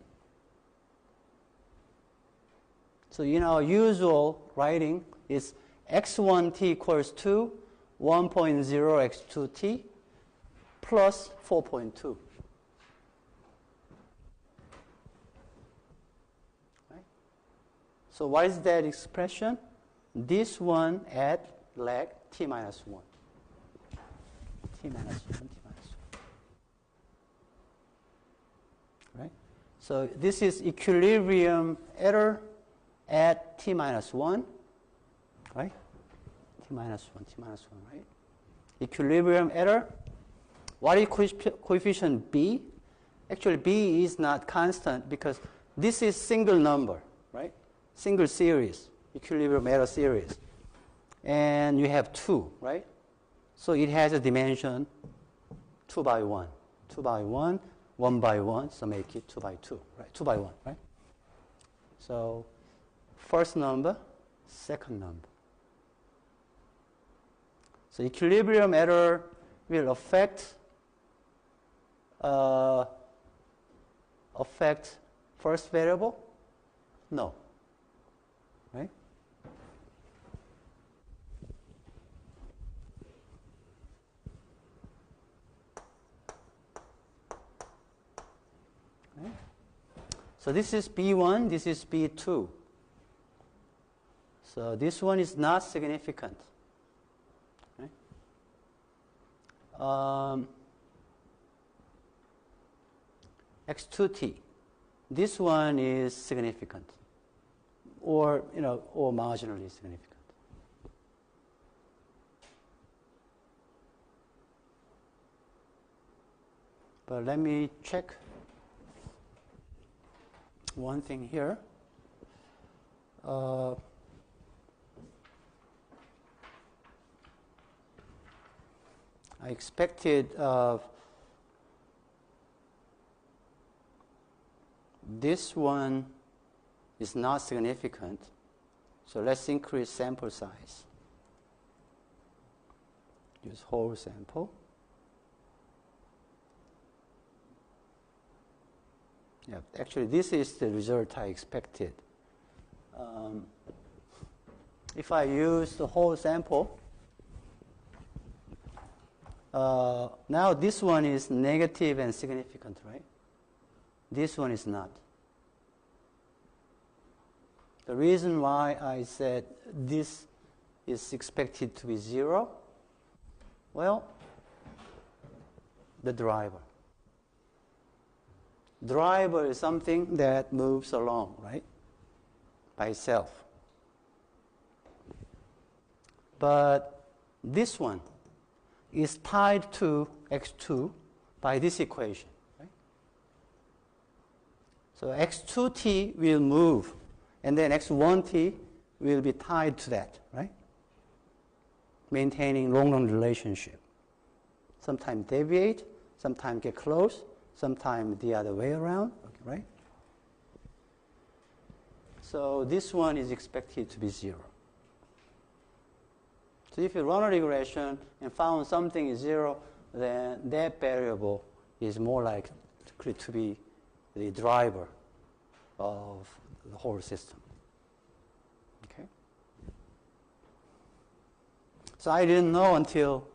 So our usual writing is x1t equals to 1.0 x2t plus 4.2. Right? So what is that expression? This one at leg t minus 1. T minus 1. Right? So this is equilibrium error at t minus 1. Right? T minus 1, right? Equilibrium error. What is coefficient B? Actually, B is not constant because this is single number, right? Single series, equilibrium error series. And you have 2, right? So it has a dimension 2 by 1. 2 by 1, 1 by 1, so make it 2 by 2, right? 2 by 1, right? So first number, second number. So equilibrium error will affect first variable? No. Right? Right? So this is B1, this is B2. So this one is not significant. x2t. This one is significant, or or marginally significant. But let me check one thing here. I expected this one is not significant, so let's increase sample size. Use whole sample. Yeah, actually, this is the result I expected. If I use the whole sample, now this one is negative and significant, right? This one is not. The reason why I said this is expected to be 0, well, the driver. Driver is something that moves along, right, by itself. But this one is tied to x2 by this equation. Right? So x2t will move, and then x1t will be tied to that, right? Maintaining long-run relationship. Sometimes deviate, sometimes get close, sometimes the other way around, okay, right? So this one is expected to be 0. So if you run a regression and found something is 0, then that variable is more likely to be the driver of the whole system. Okay? So I didn't know until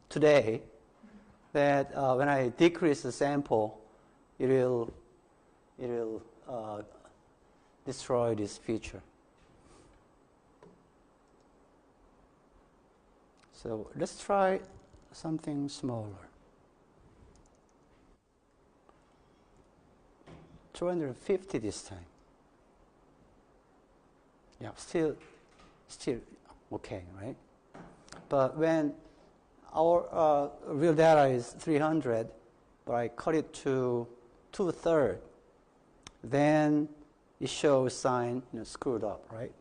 today that when I decrease the sample, it will destroy this feature. So let's try something smaller. 250 this time. Yeah, still okay, right? But when our real data is 300, but I cut it to 2/3, then it shows sign screwed up, right?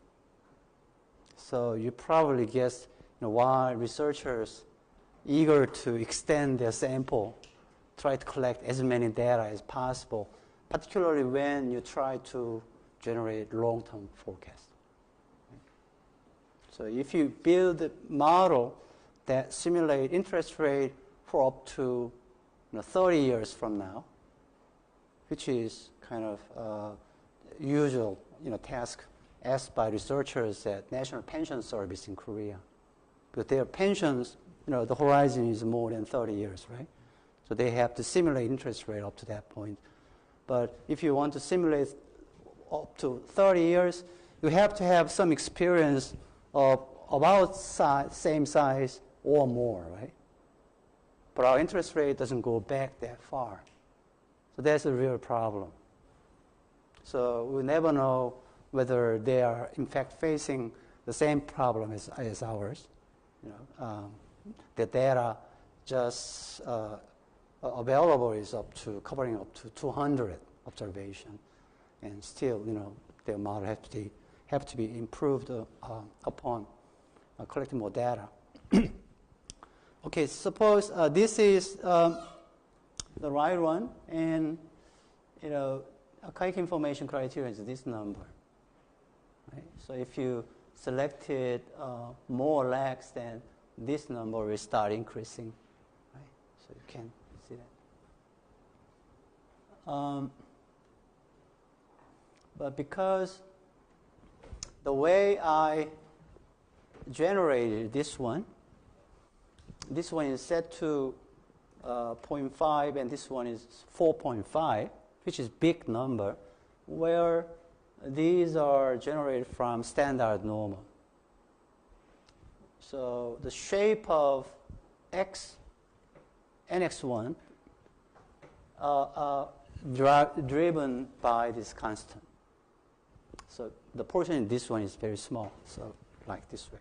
So you probably guess why researchers eager to extend their sample try to collect as many data as possible, particularly when you try to generate long-term forecasts. So if you build a model that simulate interest rate for up to 30 years from now, which is kind of usual task asked by researchers at National Pension Service in Korea. But their pensions, the horizon is more than 30 years, right? So they have to simulate interest rate up to that point. But if you want to simulate up to 30 years, you have to have some experience of about same size or more, right? But our interest rate doesn't go back that far. So that's a real problem. So we never know whether they are in fact facing the same problem as ours. The data just available is covering up to 200 observation, and still, their model have to be improved upon collecting more data. Okay, suppose this is the right one, and archaic information criterion is this number. Right? So if you selected more lags, then this number will start increasing. Right? So you can see that. But because the way I generated this one is set to 0.5, and this one is 4.5, which is big number, where these are generated from standard normal. So the shape of x and x1 are driven by this constant. So the portion in this one is very small, so like this way.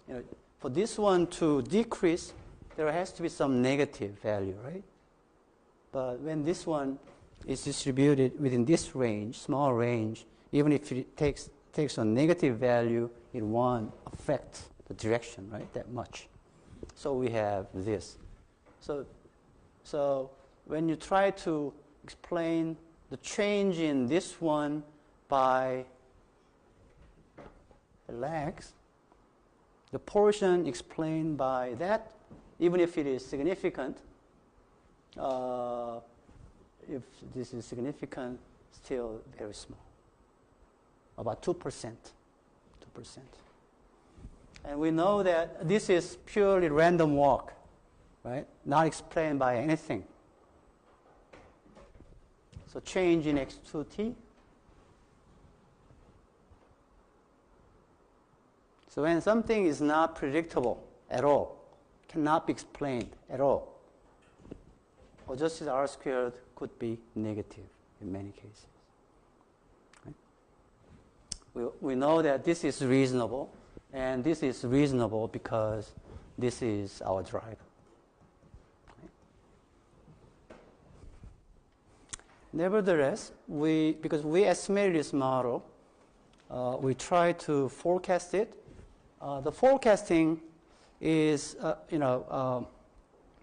Right? For this one to decrease, there has to be some negative value, right? But when this one is distributed within this range, small range, even if it takes a negative value, it won't affect the direction, right, that much. So we have this. So when you try to explain the change in this one by the lags, the portion explained by that, even if it is significant, if this is significant, still very small, about 2%. And we know that this is purely random walk, right? Not explained by anything. So change in x2t. So when something is not predictable at all, cannot be explained at all, adjusted R squared could be negative in many cases. Right? We know that this is reasonable, and this is reasonable because this is our driver. Right? Nevertheless, because we estimated this model, we try to forecast it. The forecasting is,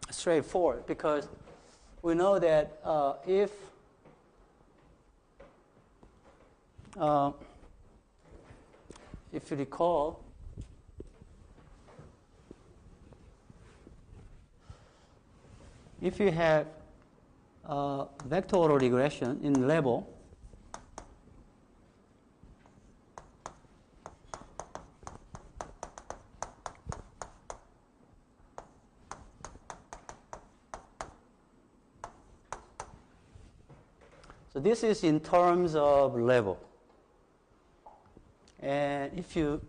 straightforward because we know that if you recall, if you have vector autoregression in level, So this is in terms of level. And if you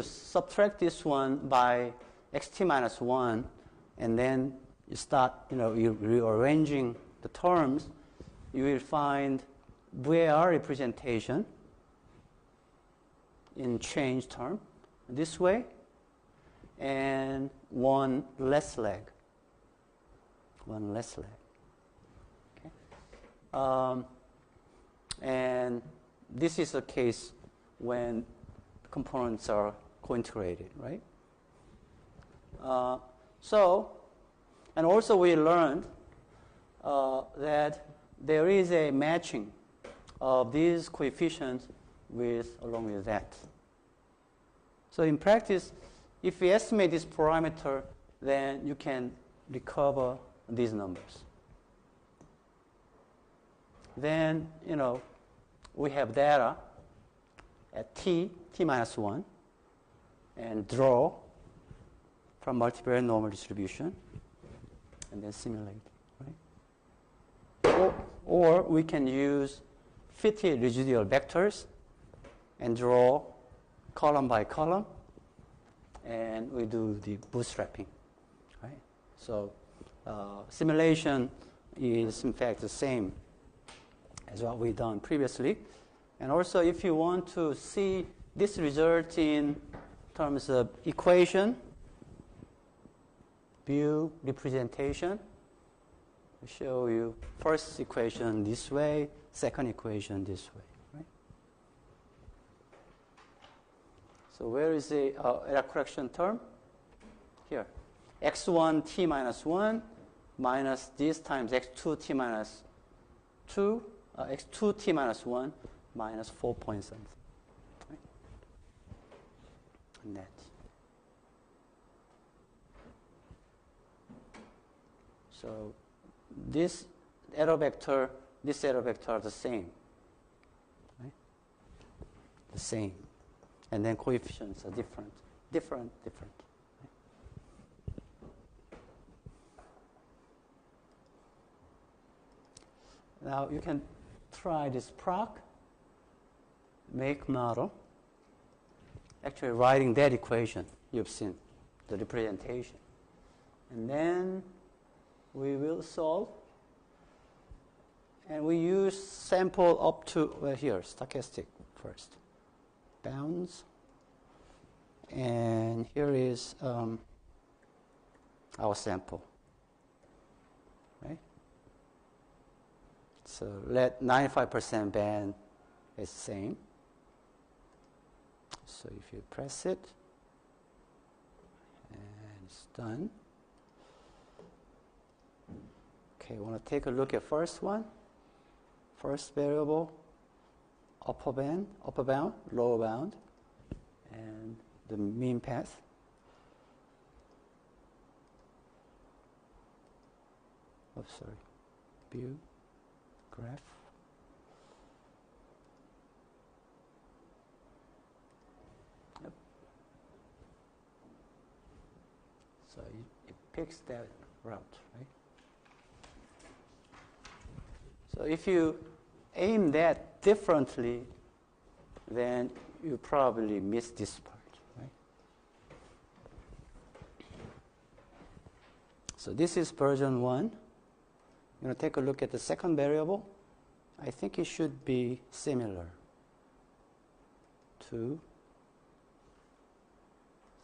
subtract this one by xt minus 1, and then you start, you rearranging the terms, you will find VAR representation in change term this way, and one less leg. Okay. And this is a case when components are cointegrated, right? And also we learned that there is a matching of these coefficients along with that. So in practice, if we estimate this parameter, then you can recover these numbers. Then, we have data at t minus 1, and draw from multivariate normal distribution, and then simulate, right? Or we can use fitted residual vectors and draw column by column, and we do the bootstrapping, right? So simulation is in fact the same as what we've done previously. And also, if you want to see this result in terms of equation, view, representation, I show you first equation this way, second equation this way, right? So where is the error correction term? Here. x1 t minus 1 minus this times x2 t minus 2, x2 t minus 1 minus 4 point something. Right? Net. So this error vector are the same. Right? The same. And then coefficients are different. Right? Now you can try this proc, make model, actually writing that equation you've seen, the representation. And then we will solve. And we use sample up to, here, stochastic first. Bounds. And here is our sample. Right? So let 95% band is the same. So if you press it, and it's done. Okay, want to take a look at first one. First variable, upper bound, lower bound, and the mean path. Oh, sorry. View, graph. Yep. So it picks that route, right? So if you aim that differently, then you probably miss this part, right? So this is version 1. You're going to take a look at the second variable. I think it should be similar. 2,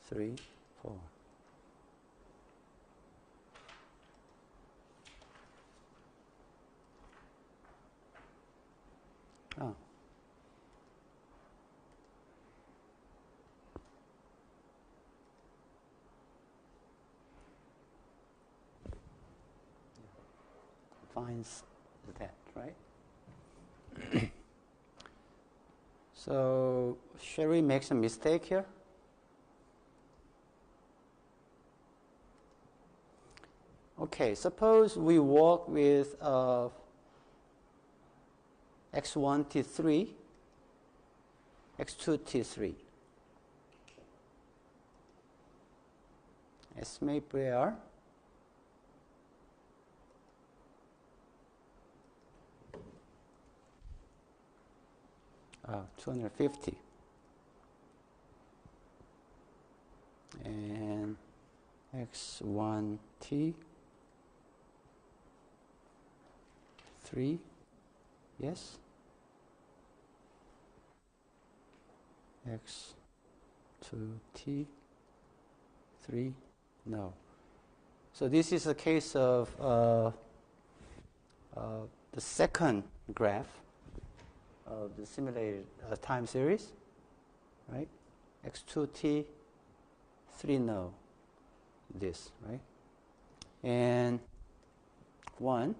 3, 4. Oh. Finds that, right? So, shall we make some mistake here? Okay, suppose we work with x1 t3, x2 t3. Estimate VAR. 250. And x1t 3, yes. x2t 3, no. So this is a case of the second graph of the simulated time series, right? x2t 3, no. This, right? And 1.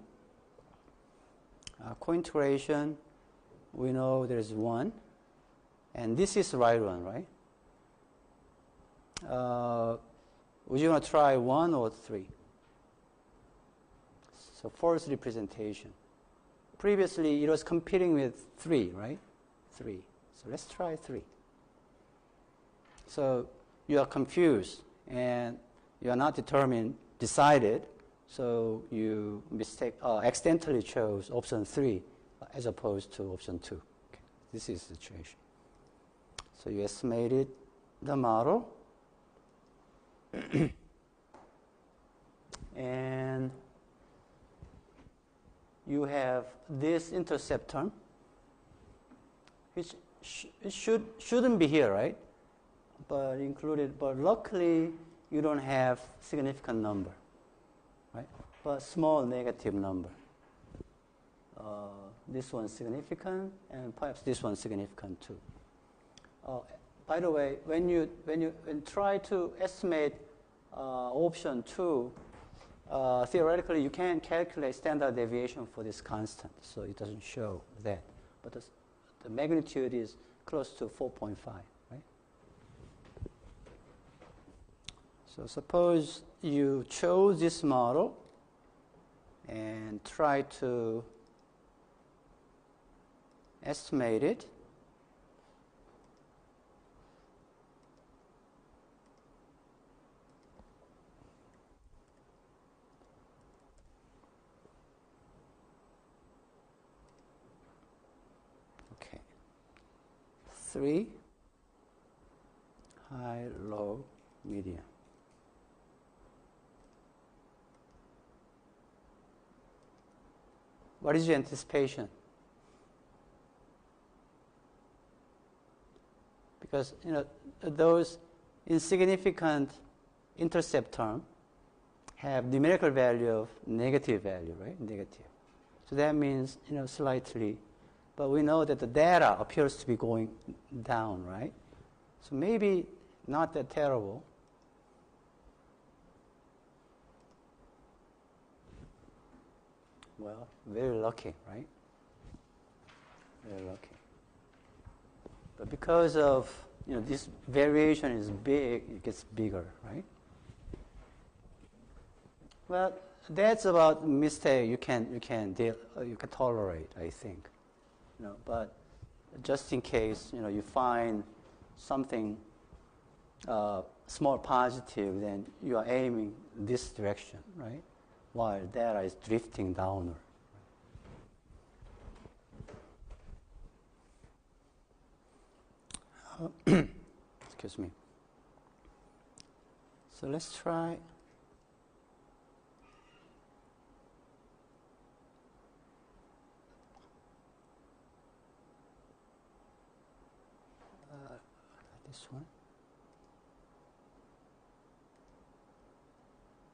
Cointegration, we know there's 1. And this is the right one, right? Would you want to try 1 or 3? So false representation. Previously, it was competing with 3, right? 3. So let's try 3. So you are confused and you are not decided. So you accidentally chose option 3 as opposed to option 2. Okay. This is the situation. So you estimated the model. And you have this intercept term, which shouldn't be here, right? But included. But luckily, you don't have significant number, right? But small negative number. This one's significant, and perhaps this one's significant too. By the way, when you try to estimate option 2, theoretically you can calculate standard deviation for this constant, so it doesn't show that. But the magnitude is close to 4.5, right? So suppose you chose this model and try to estimate it. Okay. 3, high, low, medium. What is your anticipation? Because those insignificant intercept term have numerical value of negative value, right? Negative. So that means slightly, but we know that the data appears to be going down, right? So maybe not that terrible. Well, very lucky, right? Very lucky. But because of this variation is big, it gets bigger, right? Well, that's about mistake you can tolerate, I think. But just in case you find something small positive, then you are aiming this direction, right? While data is drifting downward. Excuse me. So let's try. This one.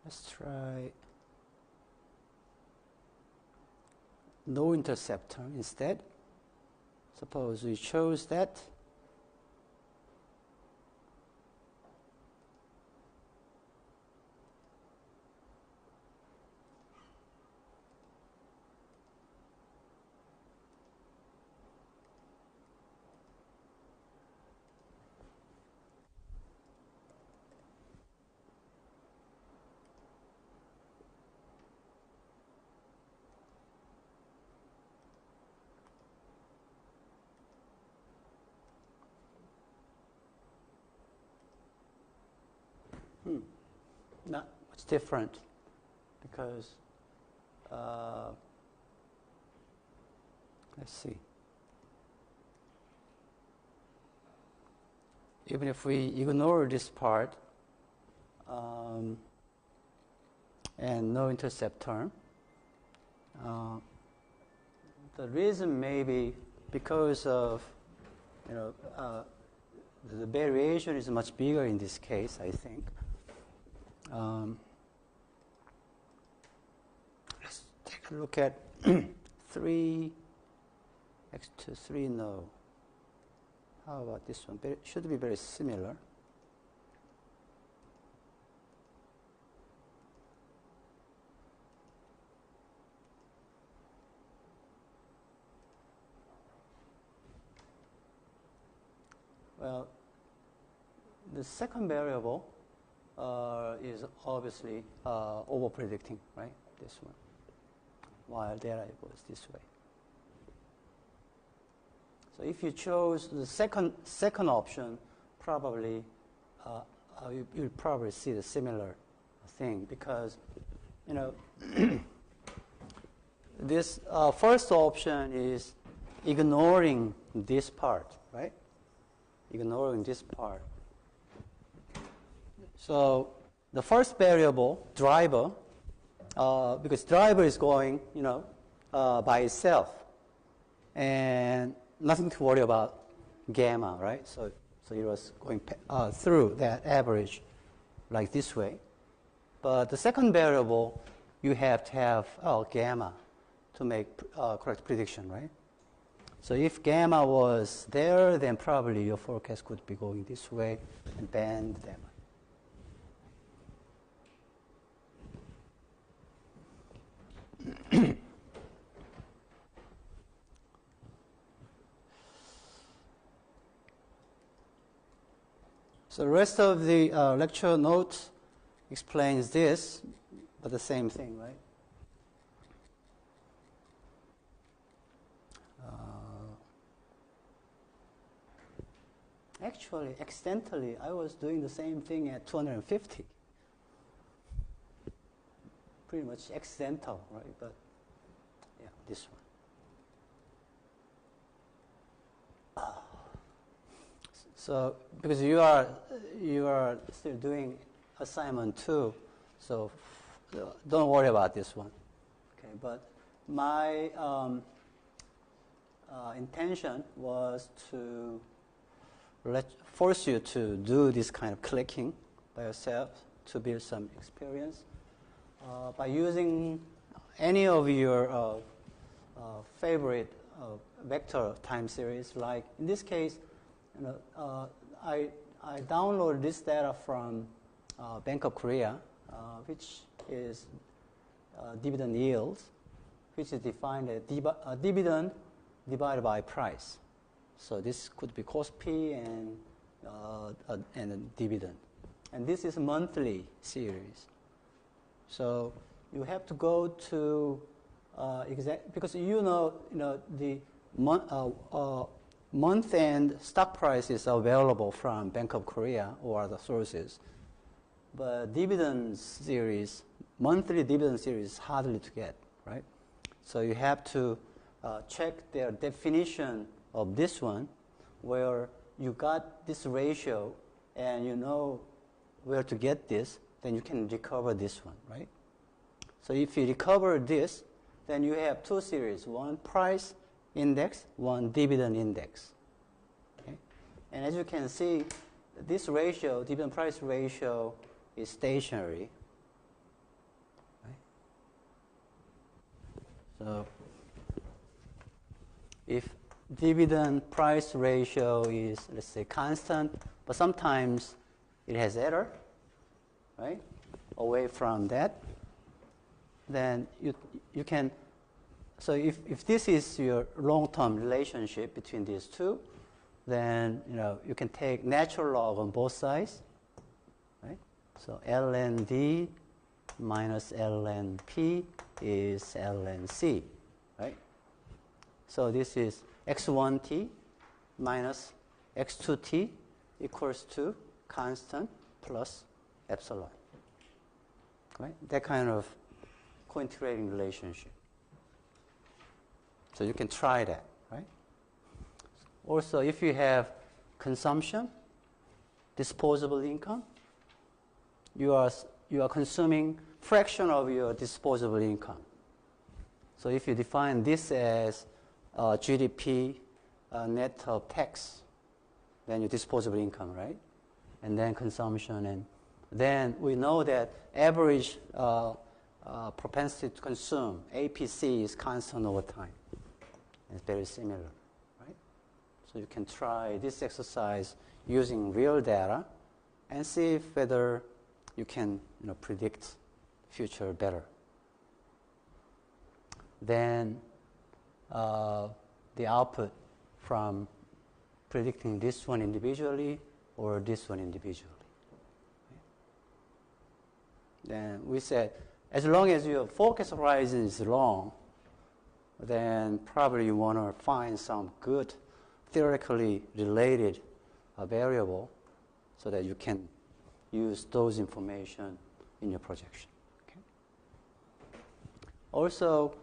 Let's try no interceptor instead. Suppose we chose that. Not much different because let's see. even if we ignore this part and no intercept term, the reason may be because of, the variation is much bigger in this case, I think. Let's take a look at 3, x2, 3, no. How about this one? It should be very similar. Well, the second variable is obviously over-predicting, right? This one, while data goes this way. So if you chose the second option, probably you'll probably see the similar thing because, this first option is ignoring this part, right? Ignoring this part. So the first variable, driver, because driver is going, by itself, and nothing to worry about gamma, right? So it was going through that average like this way. But the second variable, you have to have gamma to make correct prediction, right? So if gamma was there, then probably your forecast could be going this way and bend gamma. So the rest of the lecture notes explains this, but the same thing, right? Actually, accidentally, I was doing the same thing at 250. Pretty much accidental, right? But yeah, this one. So because you are still doing assignment 2, so don't worry about this one. Okay, but my intention was to force you to do this kind of clicking by yourself to build some experience by using any of your favorite vector time series. Like in this case, I downloaded this data from Bank of Korea, which is dividend yields, which is defined as dividend divided by price. So this could be cost P and a dividend, and this is a monthly series. So you have to go to because the month-end stock price is available from Bank of Korea or other sources, but dividend series, monthly dividend series, is hardly to get, right? So you have to check their definition of this one, where you got this ratio and you know where to get this, then you can recover this one, right? So if you recover this, then you have two series, one price index, one dividend index. Okay? And as you can see, this ratio, dividend price ratio, is stationary. Right? So if dividend price ratio is, let's say, constant, but sometimes it has error, right? Away from that, then you can, so if this is your long-term relationship between these two, then you can take natural log on both sides, right? So ln D minus ln P is ln C, right? So this is x1t minus x2t equals to constant plus epsilon, right? That kind of cointegrating relationship. So you can try that, right? Also, if you have consumption, disposable income, you are consuming fraction of your disposable income. So if you define this as GDP net of tax, then your disposable income, right? And then consumption, and then we know that average propensity to consume, APC, is constant over time. It's very similar, right? So you can try this exercise using real data and see if whether you can predict future better. Then the output from predicting this one individually or this one individually. Then we said, as long as your focus horizon is long, then probably you want to find some good theoretically related variable so that you can use those information in your projection. Okay? Also,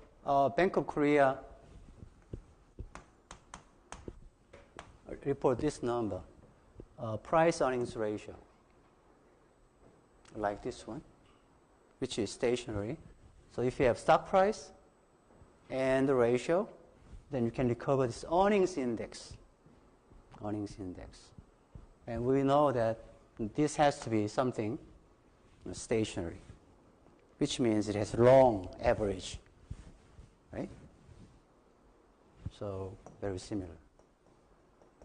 Bank of Korea report this number, price earnings ratio, like this one, which is stationary. So if you have stock price and the ratio, then you can recover this earnings index. Earnings index. And we know that this has to be something stationary, which means it has long average, right? So very similar.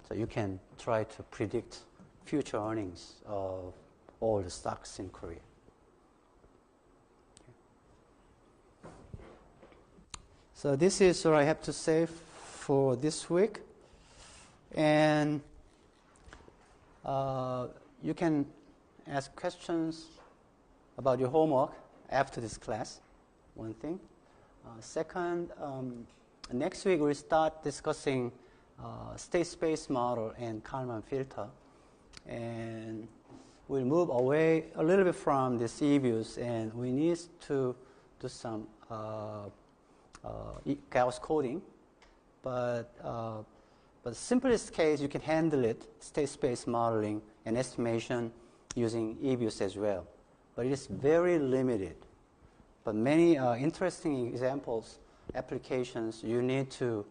So you can try to predict future earnings of all the stocks in Korea. Okay. So this is what I have to say for this week. And you can ask questions about your homework after this class, one thing. Second, next week we'll start discussing state space model and Kalman filter. And we'll move away a little bit from the C-views, and we need to do some Gauss coding. But the simplest case, you can handle it, state space modeling and estimation using E-views as well. But it is very limited. But many interesting examples, applications, you need to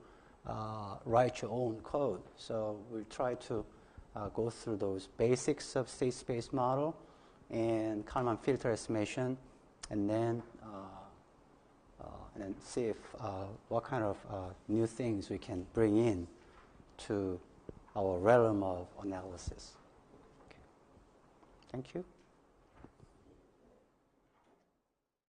write your own code. So we'll try to go through those basics of state space model and Kalman filter estimation, and then see if what kind of new things we can bring in to our realm of analysis. Okay. Thank you.